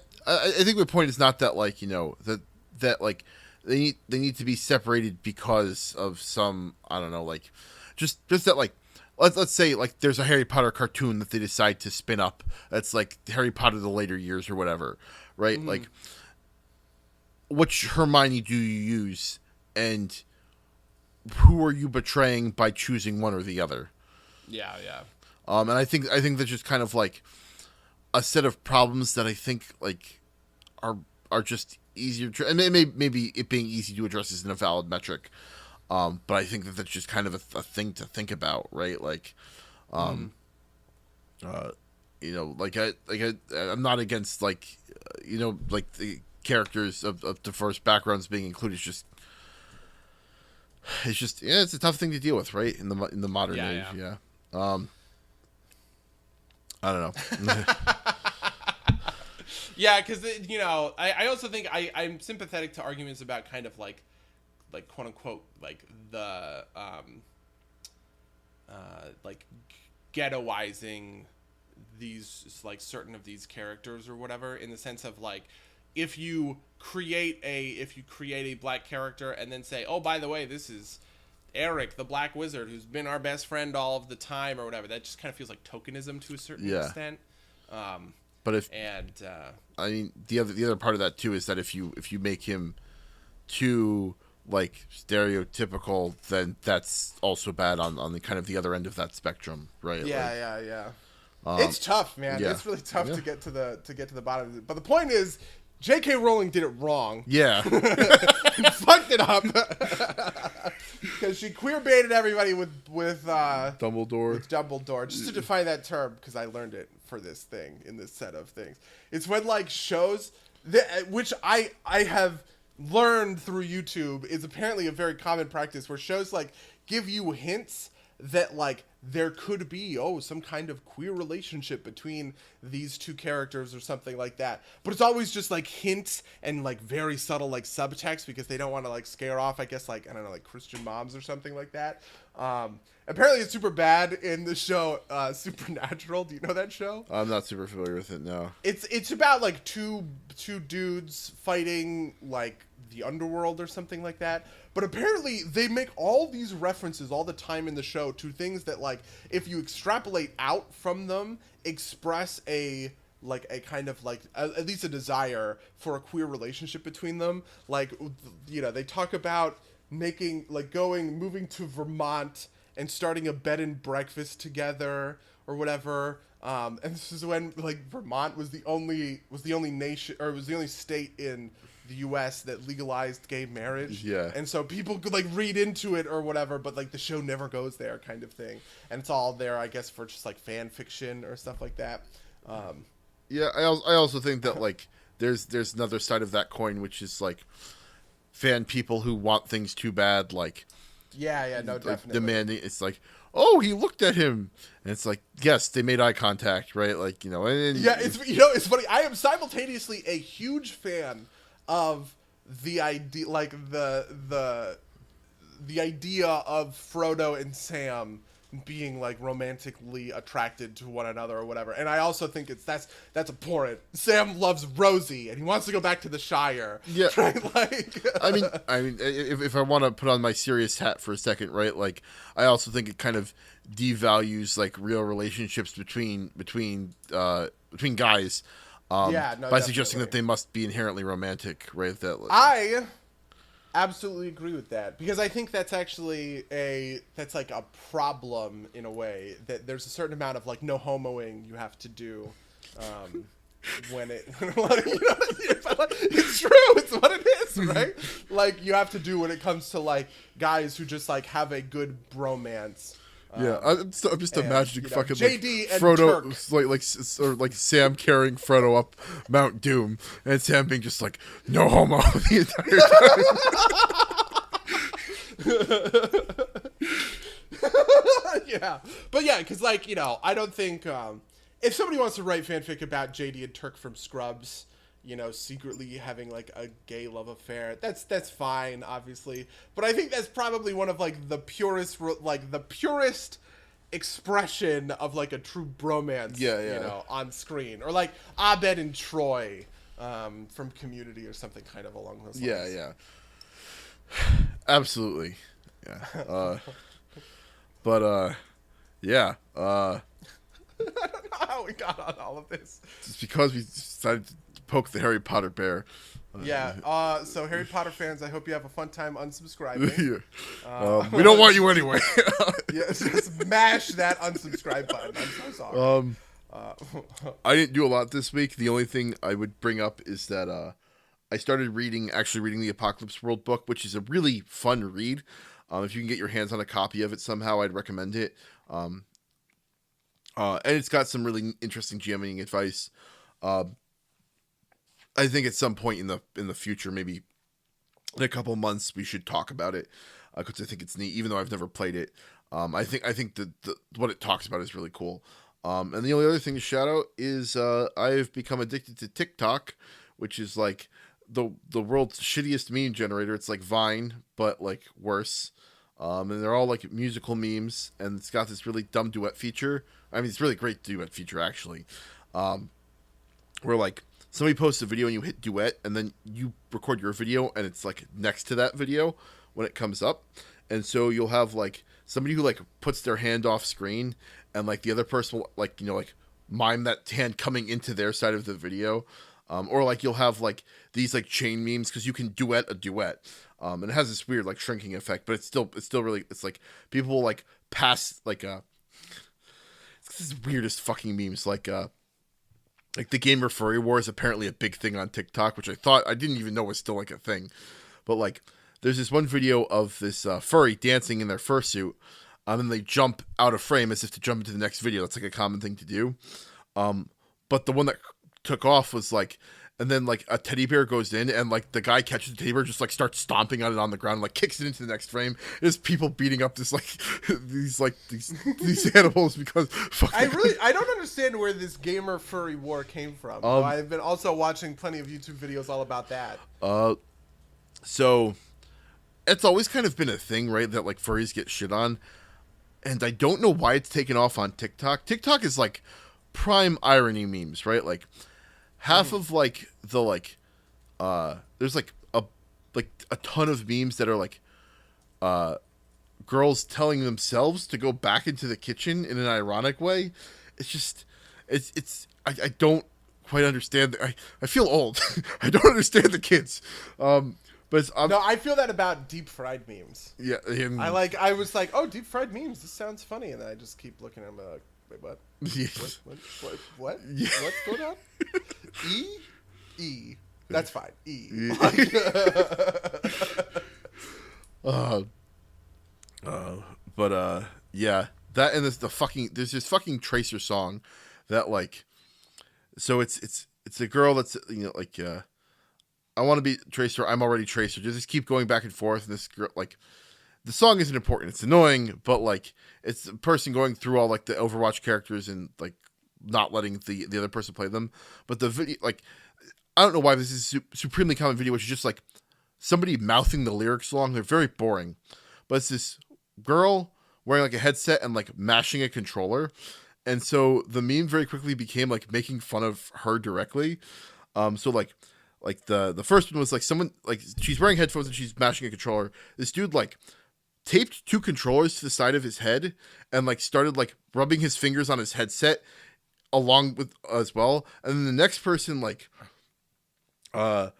think my point is not that, like, that like they need to be separated because of some, I don't know, like just that, like, let's say like there's a Harry Potter cartoon that they decide to spin up that's like Harry Potter the later years or whatever, right? Mm-hmm. Like, which Hermione do you use, and who are you betraying by choosing one or the other? Yeah. And I think that's just kind of like a set of problems that I think like are just easier to, and maybe it being easy to address isn't a valid metric, but I think that that's just kind of a thing to think about, right? Like, I'm not against like the characters of diverse backgrounds being included. It's a tough thing to deal with, right? In the modern age, yeah. I don't know. Yeah, because I also think I'm sympathetic to arguments about kind of like quote unquote like the like ghettoizing these like certain of these characters or whatever, in the sense of like, if you create a black character and then say, oh, by the way, this is Eric, the Black Wizard, who's been our best friend all of the time or whatever, that just kind of feels like tokenism to a certain extent. But I mean, the other part of that too is that if you make him too like stereotypical, then that's also bad on the kind of the other end of that spectrum, right? Yeah. It's tough, man. Yeah. It's really tough to get to the bottom of it. But the point is, J.K. Rowling did it wrong. Yeah. Fucked it up. Because she queer baited everybody with Dumbledore. With Dumbledore. Just to define that term, because I learned it for this thing, in this set of things. It's when like shows, which I have learned through YouTube, is apparently a very common practice, where shows like give you hints that like there could be some kind of queer relationship between these two characters or something like that, but it's always just like hints and like very subtle like subtext, because they don't want to like scare off, I guess, like, I don't know, like Christian moms or something like that. Apparently it's super bad in the show Supernatural. Do you know that show? I'm not super familiar with it, no. It's about like two dudes fighting like the underworld or something like that. But apparently they make all these references all the time in the show to things that, like, if you extrapolate out from them, express a kind of like at least a desire for a queer relationship between them. Like, they talk about moving to Vermont and starting a bed and breakfast together or whatever. And this is when like Vermont was the only nation, or was the only state in the U.S. that legalized gay marriage. Yeah. And so people could like read into it or whatever, but like the show never goes there, kind of thing. And it's all there, I guess, for just like fan fiction or stuff like that. Yeah, I also think that like there's another side of that coin, which is like fan people who want things too bad, like definitely demanding. It's like, oh, he looked at him, and it's like, yes, they made eye contact, right? Like, and it's funny. I am simultaneously a huge fan of the idea, like the idea of Frodo and Sam being like romantically attracted to one another or whatever, and I also think that's abhorrent. Sam loves Rosie and he wants to go back to the Shire. Yeah, right? Like, I mean, if I want to put on my serious hat for a second, right? Like, I also think it kind of devalues like real relationships between guys. By suggesting that they must be inherently romantic, right? I absolutely agree with that, because I think that's actually that's like a problem in a way, that there's a certain amount of like no homoing you have to do when it, you know, it's true. It's what it is, right? Like you have to do when it comes to like guys who just like have a good bromance. Yeah, I'm just imagining you know, fucking JD like and Frodo, Turk. or like Sam carrying Frodo up Mount Doom, and Sam being just like, no homo the entire time. Yeah, but yeah, because like, you know, I don't think if somebody wants to write fanfic about JD and Turk from Scrubs, you know, secretly having like a gay love affair, that's fine, obviously. But I think that's probably one of like the purest expression of like a true bromance, Yeah, yeah. you know, on screen, or like Abed and Troy from Community or something kind of along those lines. Yeah, absolutely. Yeah. Yeah. I don't know how we got on all of this. It's because we decided to poke the Harry Potter bear. Yeah. So Harry Potter fans, I hope you have a fun time unsubscribing. We don't want you anyway. Yeah, just smash that unsubscribe button. I'm so sorry. I didn't do a lot this week. The only thing I would bring up is that I started reading the Apocalypse World book, which is a really fun read. If you can get your hands on a copy of it somehow, I'd recommend it. And it's got some really interesting GMing advice. I think at some point in the future, maybe in a couple months, we should talk about it because I think it's neat. Even though I've never played it, I think the what it talks about is really cool. And the only other thing to shout out is I've become addicted to TikTok, which is like the world's shittiest meme generator. It's like Vine, but like worse. And they're all like musical memes, and it's got this really dumb duet feature. I mean, it's a really great duet feature actually. Where like somebody posts a video and you hit duet, and then you record your video, and it's like next to that video when it comes up, and so you'll have like somebody who like puts their hand off screen, and like the other person will like, you know, like mime that hand coming into their side of the video, or like you'll have like these like chain memes because you can duet a duet, and it has this weird like shrinking effect, but it's still really, it's like people will like pass like it's this weirdest fucking memes like the gamer furry war is apparently a big thing on TikTok, which I didn't even know was still like a thing. But like, there's this one video of this furry dancing in their fursuit, and they jump out of frame as if to jump into the next video. That's like a common thing to do. But the one that took off was like, and then like a teddy bear goes in, and like the guy catches the teddy bear, just like starts stomping on it on the ground, and, like kicks it into the next frame. There's people beating up this like these animals because I don't understand where this gamer furry war came from. I've been also watching plenty of YouTube videos all about that. So it's always kind of been a thing, right? That like furries get shit on, and I don't know why it's taken off on TikTok. TikTok is like prime irony memes, right? Like half of like the like there's like a ton of memes that are like girls telling themselves to go back into the kitchen in an ironic way. It's just I don't quite understand. I feel old. I don't understand the kids. But it's, no, I feel that about deep fried memes. Yeah, I was like, oh, deep fried memes. This sounds funny, and then I just keep looking at them like, wait, what? Yes. What? Yeah. What's going on? E. That's fine. E. Yeah, that and there's this fucking Tracer song that like, so it's a girl that's, you know, like I want to be Tracer, I'm already Tracer. Just keep going back and forth, and this girl, like, the song isn't important. It's annoying, but like it's a person going through all like the Overwatch characters and like not letting the other person play them. But the video, like, I don't know why this is a supremely common video, which is just like somebody mouthing the lyrics along. They're very boring, but it's this girl wearing like a headset and like mashing a controller, and so the meme very quickly became like making fun of her directly. So like the first one was like someone, like, she's wearing headphones and she's mashing a controller. This dude like taped two controllers to the side of his head and like started like rubbing his fingers on his headset along with as well. And then the next person like put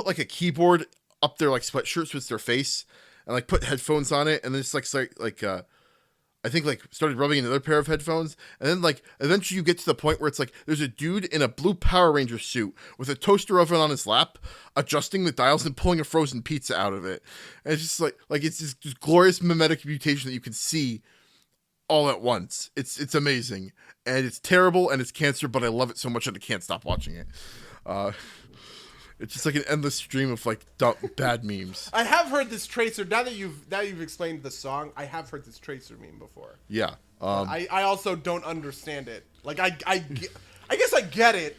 like a keyboard up their like sweatshirts with their face and like put headphones on it, and then it's like I I think like started rubbing another pair of headphones, and then like eventually you get to the point where it's like there's a dude in a blue Power Ranger suit with a toaster oven on his lap, adjusting the dials and pulling a frozen pizza out of it. And it's just like it's this glorious mimetic mutation that you can see all at once. It's amazing, and it's terrible and it's cancer, but I love it so much that I can't stop watching it. It's just like an endless stream of like bad memes. I have heard this Tracer. Now that you've explained the song, I have heard this Tracer meme before. Yeah. I also don't understand it. Like I guess I get it.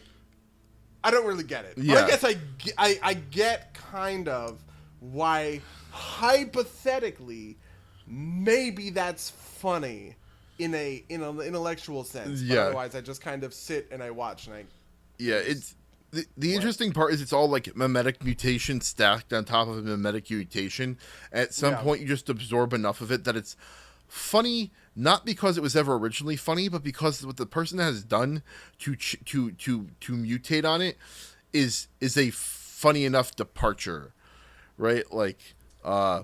I don't really get it. Yeah. But I guess I get kind of why hypothetically maybe that's funny in an intellectual sense. But otherwise I just kind of sit and I watch and I. Yeah, it's. The interesting part is it's all like mimetic mutation stacked on top of a mimetic mutation. At some point, you just absorb enough of it that it's funny, not because it was ever originally funny, but because what the person has done to mutate on it is a funny enough departure, right? The I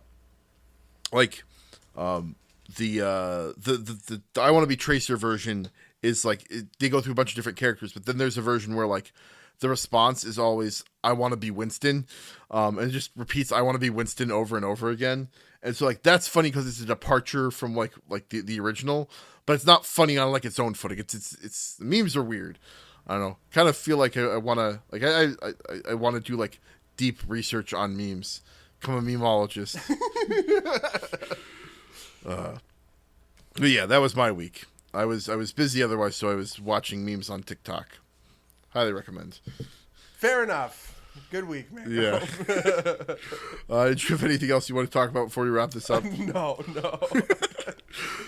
Want to Be Tracer version is like they go through a bunch of different characters, but then there's a version where like the response is always I want to be Winston, and it just repeats I want to be Winston over and over again. And so like that's funny because it's a departure from like the original, but it's not funny on like its own footing. It's the memes are weird. I don't know. Kind of feel like I want to like I want to do like deep research on memes. Become a memeologist. But yeah, that was my week. I was busy otherwise, so I was watching memes on TikTok. Highly recommend. Fair enough. Good week, man. Yeah. Did you have anything else you want to talk about before we wrap this up? No.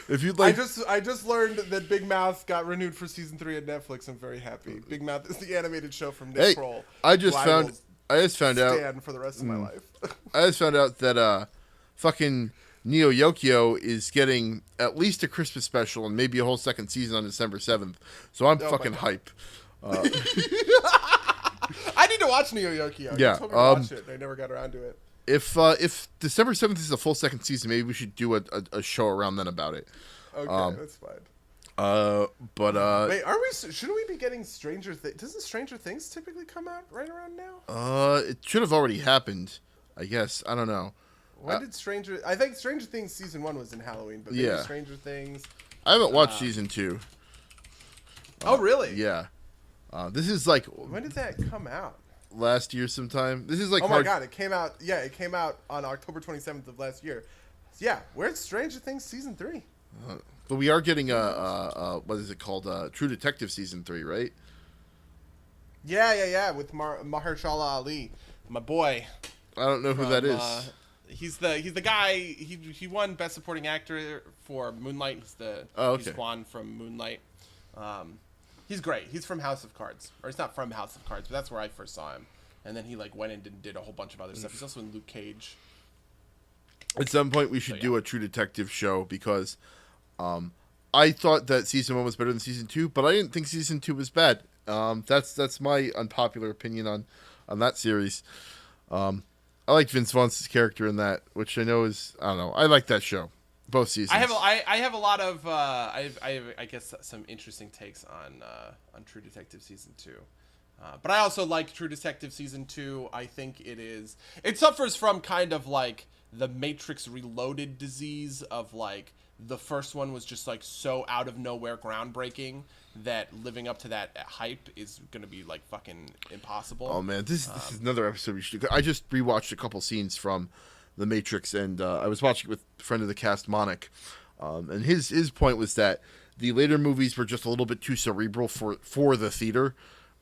If you'd like, I just learned that Big Mouth got renewed for season 3 at Netflix. I'm very happy. Big Mouth is the animated show from Nick Kroll. I just found out for the rest of my life. I just found out that fucking Neo Yokio is getting at least a Christmas special and maybe a whole second season on December 7th. So I'm fucking hype. I need to watch Neo Yokio. Yeah, I told me to watch it. I never got around to it. If December 7th is a full second season, maybe we should do a show around then about it. Okay, that's fine. Wait, shouldn't we be getting Stranger Things? Doesn't Stranger Things typically come out right around now? It should have already happened, I guess. I don't know. When did I think Stranger Things season 1 was in Halloween, but maybe Stranger Things. I haven't watched season 2. Oh, really? Yeah. This is like. When did that come out? Last year sometime. This is like. Oh my god! It came out. Yeah, it came out on October 27th of last year. Yeah, where's Stranger Things season 3? But we are getting what is it called? True Detective season 3, right? Yeah, with Mahershala Ali, my boy. I don't know who that is. He's the guy. He won Best Supporting Actor for Moonlight. He's Juan from Moonlight. He's great. He's from House of Cards, or he's not from House of Cards, but that's where I first saw him. And then he like went and did a whole bunch of other stuff. He's also in Luke Cage. At some point, we should do a True Detective show because I thought that season 1 was better than season 2, but I didn't think season 2 was bad. That's my unpopular opinion on that series. I liked Vince Vaughn's character in that, which I know is I don't know. I like that show. Both seasons. I have a lot of I guess some interesting takes on True Detective season 2, but I also like True Detective season 2. I think it suffers from kind of like the Matrix Reloaded disease of like the first one was just like so out of nowhere groundbreaking that living up to that hype is gonna be like fucking impossible. Oh man, this is another episode we should do. I just rewatched a couple scenes from The Matrix, and I was watching it with a friend of the cast, Monic, and his point was that the later movies were just a little bit too cerebral for the theater,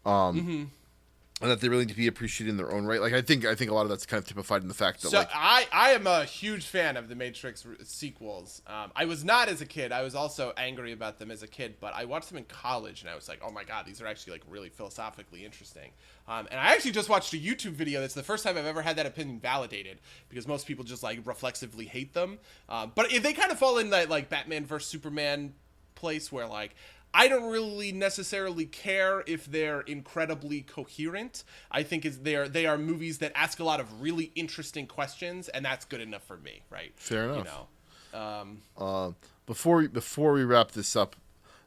and that they really need to be appreciated in their own right. Like I think a lot of that's kind of typified in the fact that I am a huge fan of the Matrix sequels. I was not as a kid. I was also angry about them as a kid, but I watched them in college and I was like, oh my god, these are actually like really philosophically interesting. And I actually just watched a YouTube video. That's the first time I've ever had that opinion validated, because most people just like reflexively hate them. But if they kind of fall in that like Batman versus Superman place where like I don't really necessarily care if they're incredibly coherent. I think they are movies that ask a lot of really interesting questions, and that's good enough for me, right? Fair enough. You know. before we wrap this up,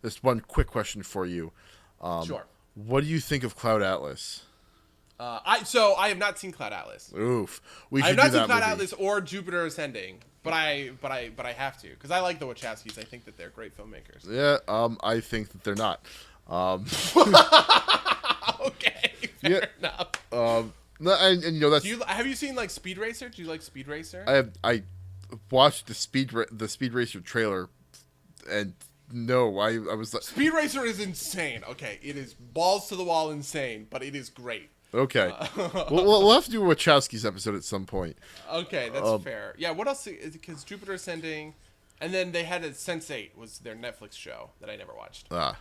just one quick question for you. Sure. What do you think of Cloud Atlas? I have not seen Cloud Atlas. Oof, I have not seen Cloud Atlas or Jupiter Ascending, but I have to because I like the Wachowskis. I think that they're great filmmakers. Yeah, I think that they're not. Okay, fair enough. No, and you know that's. Have you seen like Speed Racer? Do you like Speed Racer? I watched the Speed Racer trailer, and no, I was like, Speed Racer is insane. Okay, it is balls to the wall insane, but it is great. okay, we'll have to do a Wachowski's episode at some point. Okay, that's fair. Yeah, what else? Because Jupiter Ascending, and then they had Sense8 was their Netflix show that I never watched. All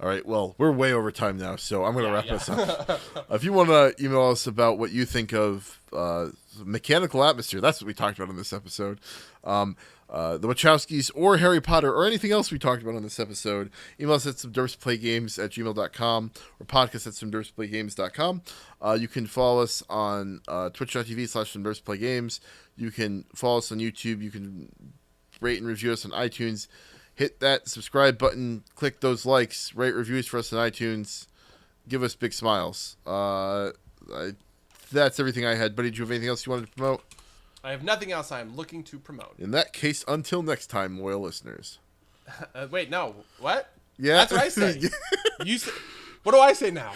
right, well, we're way over time now, so I'm going to wrap this up. If you want to email us about what you think of Mechanical Atmosphere, that's what we talked about in this episode, the Wachowskis or Harry Potter or anything else we talked about on this episode, email us at somederpsplaygames@gmail.com or podcast@somederpsplaygames.com. You can follow us on twitch.tv/somederpsplaygames. You can follow us on YouTube. You can rate and review us on iTunes. Hit that subscribe button, click those likes, rate reviews for us on iTunes, give us big smiles. That's everything I had. Buddy, do you have anything else you wanted to promote? I have nothing else I am looking to promote. In that case, until next time, loyal listeners. Wait, no. What? Yeah. That's what I say. You say. What do I say now?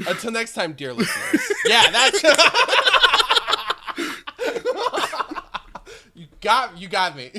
Until next time, dear listeners. Yeah, that's... You got me.